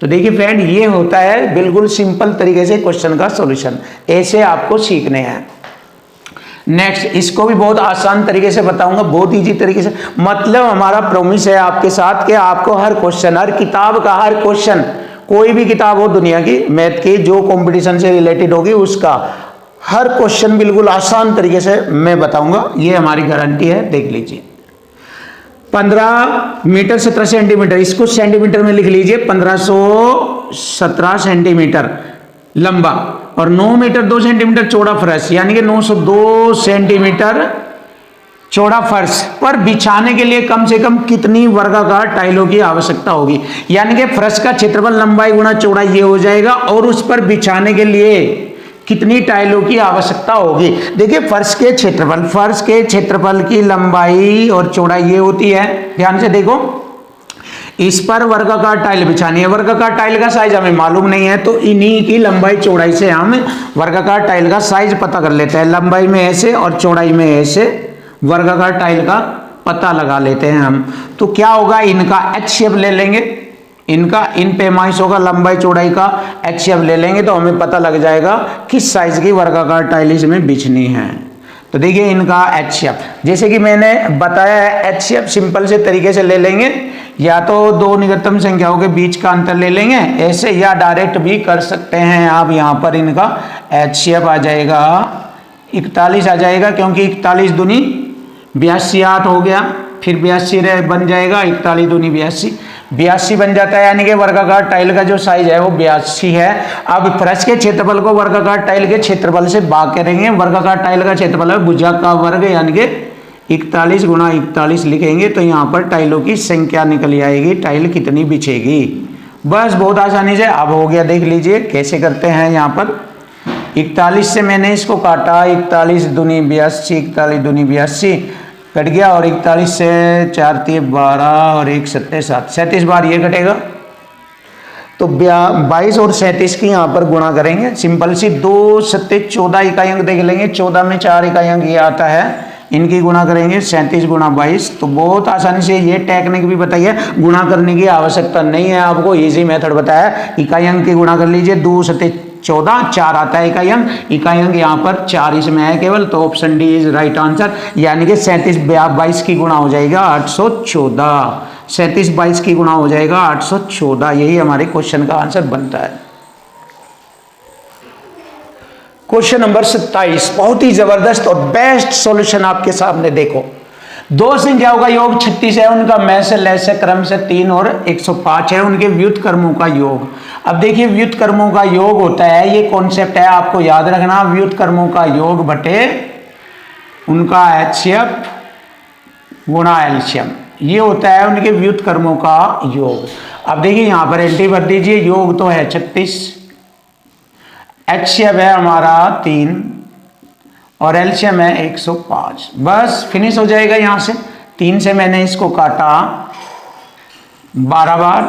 तो देखिए फ्रेंड, ये होता है बिल्कुल सिंपल तरीके से क्वेश्चन का सॉल्यूशन, ऐसे आपको सीखने हैं। नेक्स्ट, इसको भी बहुत आसान तरीके से बताऊंगा, बहुत इजी तरीके से। मतलब हमारा प्रॉमिस है आपके साथ कि आपको हर क्वेश्चन, हर किताब का हर क्वेश्चन, कोई भी किताब हो दुनिया की मैथ की जो कंपटीशन से रिलेटेड होगी, उसका हर क्वेश्चन बिल्कुल आसान तरीके से मैं बताऊंगा, ये हमारी गारंटी है। देख लीजिए, 15 मीटर 17 सेंटीमीटर, इसको सेंटीमीटर में लिख लीजिए, 1517 सेंटीमीटर लंबा और 9 मीटर 2 सेंटीमीटर चौड़ा फर्श, यानी कि 902 सेंटीमीटर चौड़ा फर्श पर बिछाने के लिए कम से कम कितनी वर्गाकार टाइलों की आवश्यकता होगी। यानी कि फर्श का क्षेत्रफल लंबाई गुणा चौड़ाई ये हो जाएगा, और उस पर बिछाने के लिए कितनी टाइलों की आवश्यकता होगी। देखिए, फर्श के क्षेत्रफल की लंबाई और चौड़ाई ये होती है, ध्यान से देखो, इस पर वर्गाकार टाइल बिछानी है। वर्गाकार टाइल का साइज हमें मालूम नहीं है, तो इन्हीं की लंबाई चौड़ाई से हम वर्गाकार टाइल का साइज पता कर लेते हैं। लंबाई में ऐसे और चौड़ाई में ऐसे वर्गाकार टाइल का पता लगा लेते हैं हम। तो क्या होगा, इनका एच शेप ले लेंगे, इनका इन पैमाइशों का लंबाई चौड़ाई का एच शेप ले लेंगे, तो हमें पता लग जाएगा किस साइज की वर्गाकार टाइल इसमें बिछनी है। तो देखिए, इनका एच शेप जैसे कि मैंने बताया है, एच शेप सिंपल से तरीके से ले लेंगे, या तो दो निकटतम संख्याओं के बीच का अंतर ले लेंगे ऐसे, या डायरेक्ट भी कर सकते हैं आप। यहाँ पर इनका एच शेप आ जाएगा 41 आ जाएगा, क्योंकि 41 दूनी 82 8 हो गया, फिर 82 बन जाएगा, 41 दूनी 82 बन जाता है। यानी कि वर्गाकार टाइल का जो साइज है वो 82 है। अब फर्श के क्षेत्रफल को वर्गाकार टाइल के क्षेत्रफल से भाग करेंगे। वर्गाकार टाइल का क्षेत्रफल है भुजा का वर्ग, यानी कि 41 गुणा 41 लिखेंगे, तो यहाँ पर टाइलों की संख्या निकल आएगी, टाइल कितनी बिछेगी। बस बहुत आसानी से अब हो गया। देख लीजिए कैसे करते हैं। यहाँ पर 41 से मैंने इसको काटा, 41 दूनी 82, 41 दूनी 82 कट गया, और 41 से 4 3 12 और 1 7 7, 37 बार ये कटेगा। तो 22 और 37 की यहाँ पर गुणा करेंगे, सिंपल सी 2 7 14 इकाई अंक देख लेंगे, 14 में 4 इकाई अंक ये आता है, इनकी गुणा करेंगे 37 गुणा 22। तो बहुत आसानी से ये टेक्निक भी बताइए, गुणा करने की आवश्यकता नहीं है आपको, इजी मेथड बताया। इकाई अंक की गुणा कर लीजिए, 2 7 14, 4 आता है इकाई अंक, इकाई अंक यहाँ पर 4 इसमें है केवल, तो option D is right answer. यानी कि 37 22 की गुणा हो जाएगा 814, 37 22 की गुणा हो जाएगा 814, यही हमारे क्वेश्चन का आंसर बनता है। क्वेश्चन नंबर 27, बहुत ही जबरदस्त और बेस्ट सॉल्यूशन आपके सामने। देखो, दो संख्याओं का योग 36 है, उनका मैं से लैस से क्रम से 3 और 105 है, उनके व्युत्क्रमों का योग। अब देखिए, व्युत्क्रमों का योग होता है, ये कॉन्सेप्ट है आपको याद रखना, व्युत्क्रमों का योग बटे उनका एचसीएफ गुणा एलसीएम, ये होता है उनके व्युत्क्रमों का योग। अब देखिए यहाँ पर एंट्री भर दीजिए, योग तो है 36, एचसीएफ है हमारा 3 और एलसीएम है 105। बस फिनिश हो जाएगा। यहाँ से 3 से मैंने इसको काटा 12 बार,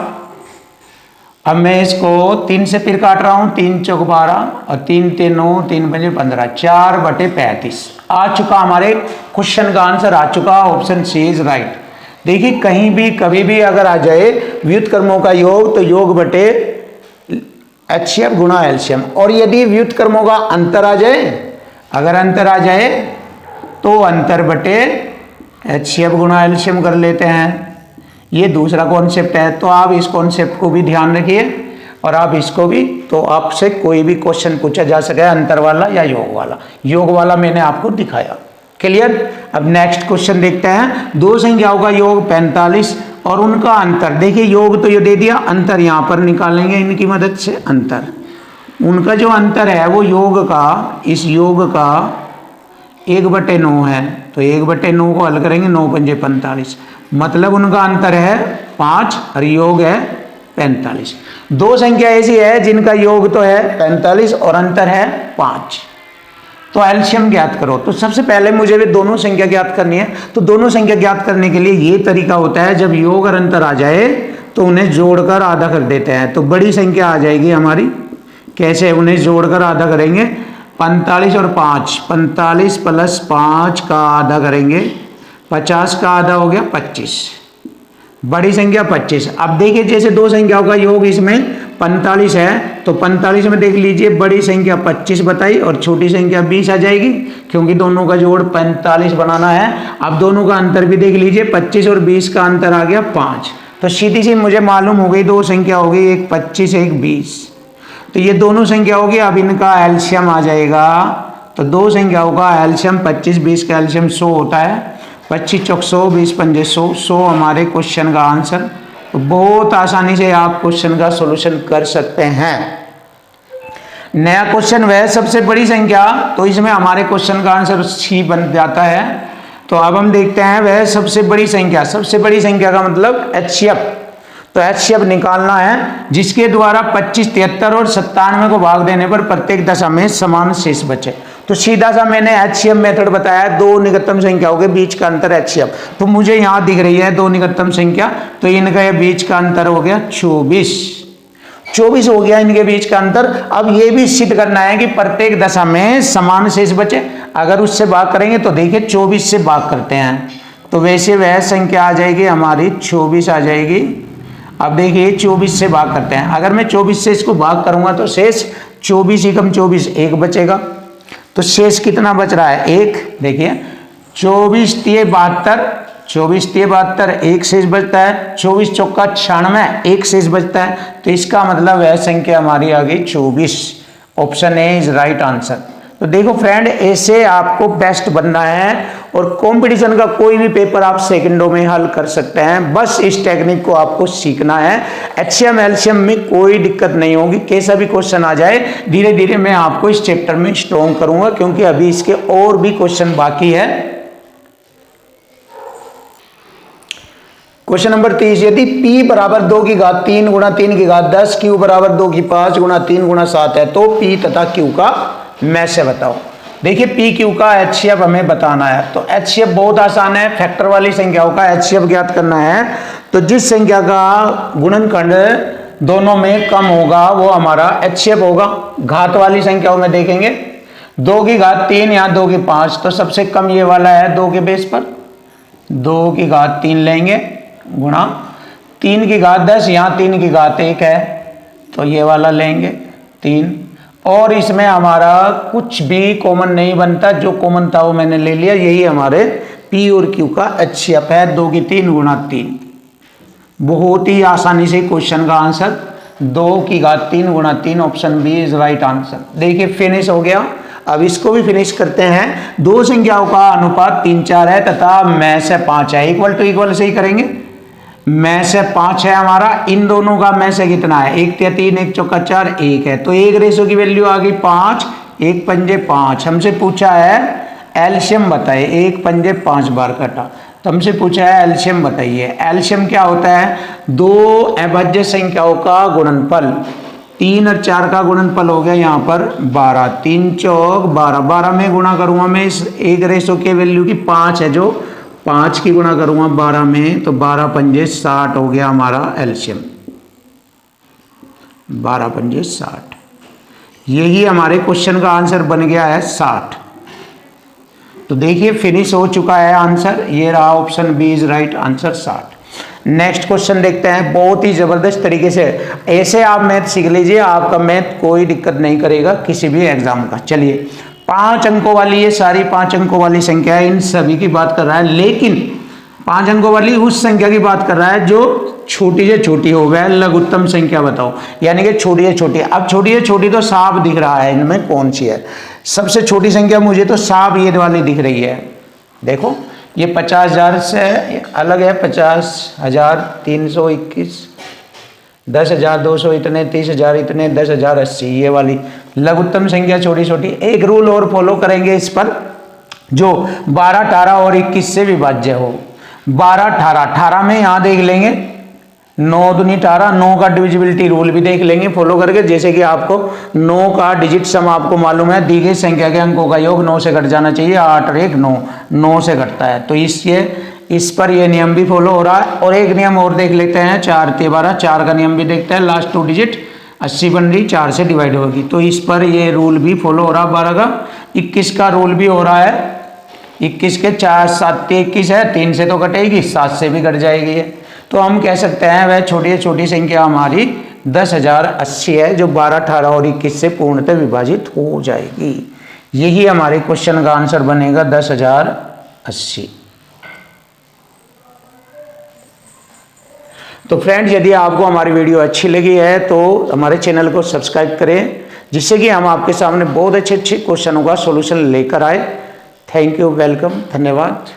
अब मैं इसको 3 से फिर काट रहा हूँ, 3 चौक 12 और 3 3 9 3 5 15, 4 बटे 35 आ चुका, हमारे क्वेश्चन का आंसर आ चुका, ऑप्शन सी इज राइट। देखिए, कहीं भी कभी भी अगर आ जाए व्युत्क्रमों का योग, तो योग बटे एचसीएफ गुणा एलसीएम, और यदि व्युत्क्रमों का अंतर आ जाए, अगर अंतर आ जाए तो अंतर बटे एचसीएफ गुणा एलसीएम कर लेते हैं। ये दूसरा कॉन्सेप्ट है, तो आप इस कॉन्सेप्ट को भी ध्यान रखिए, और आप इसको भी, तो आपसे कोई भी क्वेश्चन पूछा जा सके अंतर वाला या योग वाला। योग वाला मैंने आपको दिखाया, क्लियर। अब नेक्स्ट क्वेश्चन देखते हैं। दो संख्याओं का योग 45 और उनका अंतर, देखिए योग तो ये दे दिया, अंतर यहाँ पर निकालेंगे इनकी मदद से। अंतर, उनका जो अंतर है वो योग का, इस योग का 1/9 है, तो 1/9 को हल करेंगे, 9 पंजे 45, मतलब उनका अंतर है 5 और योग है 45। दो संख्या ऐसी है जिनका योग तो है 45 और अंतर है 5, तो एलसीएम ज्ञात करो। तो सबसे पहले मुझे भी दोनों संख्या ज्ञात करनी है, तो दोनों संख्या ज्ञात करने के लिए ये तरीका होता है, जब योग और अंतर आ जाए तो उन्हें जोड़कर आधा कर देते हैं। तो बड़ी संख्या आ जाएगी हमारी, कैसे, उन्हें जोड़कर आधा करेंगे, 45 और 5, 45 + 5 का आधा करेंगे, 50 का आधा हो गया 25, बड़ी संख्या 25। अब देखिए जैसे दो संख्याओं का योग इसमें 45 है, तो 45 में देख लीजिए बड़ी संख्या 25 बताई और छोटी संख्या 20 आ जाएगी, क्योंकि दोनों का जोड़ 45 बनाना है। अब दोनों का अंतर भी देख लीजिए, 25 और 20 का अंतर आ गया 5। तो सीधी सी मुझे मालूम हो गई दो संख्या हो गई, एक 25 एक 20। तो ये दोनों संख्या होगी, अब इनका एलसीएम आ जाएगा। तो दो संख्याओं का एलसीएम 25 20 का एलसीएम 100 होता है। 25 चौक 100, 20 पंजे 100, 100 हमारे क्वेश्चन का आंसर। तो बहुत आसानी से आप क्वेश्चन का सॉल्यूशन कर सकते हैं। नया क्वेश्चन वह सबसे बड़ी संख्या, तो इसमें हमारे क्वेश्चन का आंसर सी बन जाता है। तो अब हम देखते हैं वह सबसे बड़ी संख्या। सबसे बड़ी संख्या का मतलब एचसीएफ। तो एचसीएफ निकालना है जिसके द्वारा 25, 73 और 97 को भाग देने पर प्रत्येक दशा में समान शेष बचे। तो सीधा सा मैंने एचसीएफ मेथड बताया, दो निकटतम संख्याओं के बीच का अंतर एचसीएफ। तो मुझे यहाँ दिख रही है दो निकटतम संख्या, तो इनका ये बीच का अंतर हो गया 24 हो गया इनके बीच का अंतर। अब ये भी सिद्ध करना है कि प्रत्येक दशा में समान शेष बचे। अगर उससे भाग करेंगे तो देखिए 24 से भाग करते हैं, तो वैसे वह संख्या आ जाएगी हमारी 24 आ जाएगी। अब देखिए 24 से भाग करते हैं, अगर मैं 24 से इसको भाग करूंगा तो शेष 24 एकम 24 1 बचेगा। तो शेष कितना बच रहा है 1। देखिए 24 तिये 72, 24 तिये 72 1 शेष बचता है। 24 चौका 96 1 शेष बचता है। तो इसका मतलब है संख्या हमारी आ गई 24। Option A is right answer. तो देखो फ्रेंड, ऐसे आपको बेस्ट बनना है और कंपटीशन का कोई भी पेपर आप सेकंडों में हल कर सकते हैं। बस इस टेक्निक को आपको सीखना है। एचसीएम एलसीएम में कोई दिक्कत नहीं होगी, कैसा भी क्वेश्चन आ जाए धीरे धीरे मैं आपको इस चैप्टर में स्ट्रॉन्ग करूंगा, क्योंकि अभी इसके और भी क्वेश्चन बाकी है। क्वेश्चन नंबर 30, यदि p बराबर 2 की घात 3 गुणा 3 की घात 10, q बराबर 2 की 5 गुणा 3 गुणा 7 है, तो p तथा q का में से बताओ। देखिए पी क्यू का एचसीएफ हमें बताना है। तो एचसीएफ बहुत आसान है, फैक्टर वाली संख्याओं का एचसीएफ ज्ञात करना है। तो जिस संख्या का गुणनखंड दोनों में कम होगा वो हमारा एचसीएफ होगा। घात वाली संख्याओं में देखेंगे 2 की घात 3 या 2 की 5, तो सबसे कम ये वाला है 2 के बेस पर 2 की घात 3 लेंगे गुणा 3 की घात 10 या 3 की घात 1 है, तो ये वाला लेंगे 3। और इसमें हमारा कुछ भी कॉमन नहीं बनता, जो कॉमन था वो मैंने ले लिया। यही हमारे P और Q का एचसीएफ है, 2 की 3 गुणा 3। बहुत ही आसानी से क्वेश्चन का आंसर 2 की घात 3 गुणा 3, option B is right answer. देखिए फिनिश हो गया। अब इसको भी फिनिश करते हैं। दो संख्याओं का अनुपात 3 4 है तथा में से 5 है। इक्वल टू इक्वल से ही करेंगे। में से 5 है हमारा, इन दोनों का में से कितना है 1 तिया 3 1 चौका 4 1 है, तो 1 रेशो की वैल्यू आ गई 5, 1 पंजे 5। हमसे पूछा है एलसीएम बताइए, 1 पंजे 5 बार कटा, तो हमसे पूछा है एलसीएम बताइए। एलसीएम क्या होता है, दो अभाज्य संख्याओं का गुणनफल। 3 और 4 का गुणनफल हो गया यहाँ पर 12, 3 चौक 12, 12 में गुणा करूंगा मैं इस 1 रेशो के वैल्यू की 5 है, जो 5 की गुणा करूंगा 12 में, तो 12 पंजे 60 हो गया हमारा एलसीएम। 12 पंजे 60, यही हमारे क्वेश्चन का आंसर बन गया है 60। तो देखिए फिनिश हो चुका है आंसर, ये रहा option B is right answer 60। Next question देखते हैं। बहुत ही जबरदस्त तरीके से ऐसे आप मैथ सीख लीजिए, आपका मैथ कोई दिक्कत नहीं करेगा किसी भी एग्जाम का। चलिए 5 अंकों वाली, ये सारी 5 अंकों वाली संख्या है, इन सभी की बात कर रहा है, लेकिन 5 अंकों वाली उस संख्या की बात कर रहा है जो छोटी से छोटी हो, वह लघुत्तम संख्या बताओ। यानी कि छोटी से छोटी। अब छोटी से छोटी तो साफ दिख रहा है, इनमें कौन सी है सबसे छोटी संख्या, मुझे तो साफ ये वाली दिख रही है। देखो ये 50,000 से अलग है, 50,321, 10,200 इतने, 30,000 इतने, 10,080, ये वाली लघुत्तम संख्या छोटी छोटी। एक रूल और फॉलो करेंगे इस पर, जो 12, 18 और 21 से विभाज्य हो। 12, 18, 18 में यहाँ देख लेंगे 9 दूनी 18, 9 का डिविजिबिलिटी रूल भी देख लेंगे फॉलो करके। जैसे कि आपको 9 का डिजिट सम आपको मालूम है, दी गई संख्या के अंकों का योग 9 से घट जाना चाहिए। 8 और 1 9, 9 से घटता है, तो इस पर यह नियम भी फॉलो हो रहा है। और एक नियम और देख लेते हैं, 4 × 12, 4 का नियम भी देखते हैं। लास्ट 2 डिजिट 80 बन रही, 4 से डिवाइड होगी, तो इस पर ये रूल भी फॉलो हो रहा। 12 का 21 का रूल भी हो रहा है। 21 के 4 7 21 है, 3 से तो कटेगी, 7 से भी कट जाएगी। तो तो हम कह सकते हैं वह छोटी छोटी संख्या हमारी 10,080 है, जो 12, 18 और 21 से पूर्णतः विभाजित हो जाएगी। यही हमारे क्वेश्चन का आंसर बनेगा 10,080। तो फ्रेंड्स, यदि आपको हमारी वीडियो अच्छी लगी है तो हमारे चैनल को सब्सक्राइब करें, जिससे कि हम आपके सामने बहुत अच्छे क्वेश्चनों का सॉल्यूशन लेकर आए। थैंक यू, वेलकम, धन्यवाद।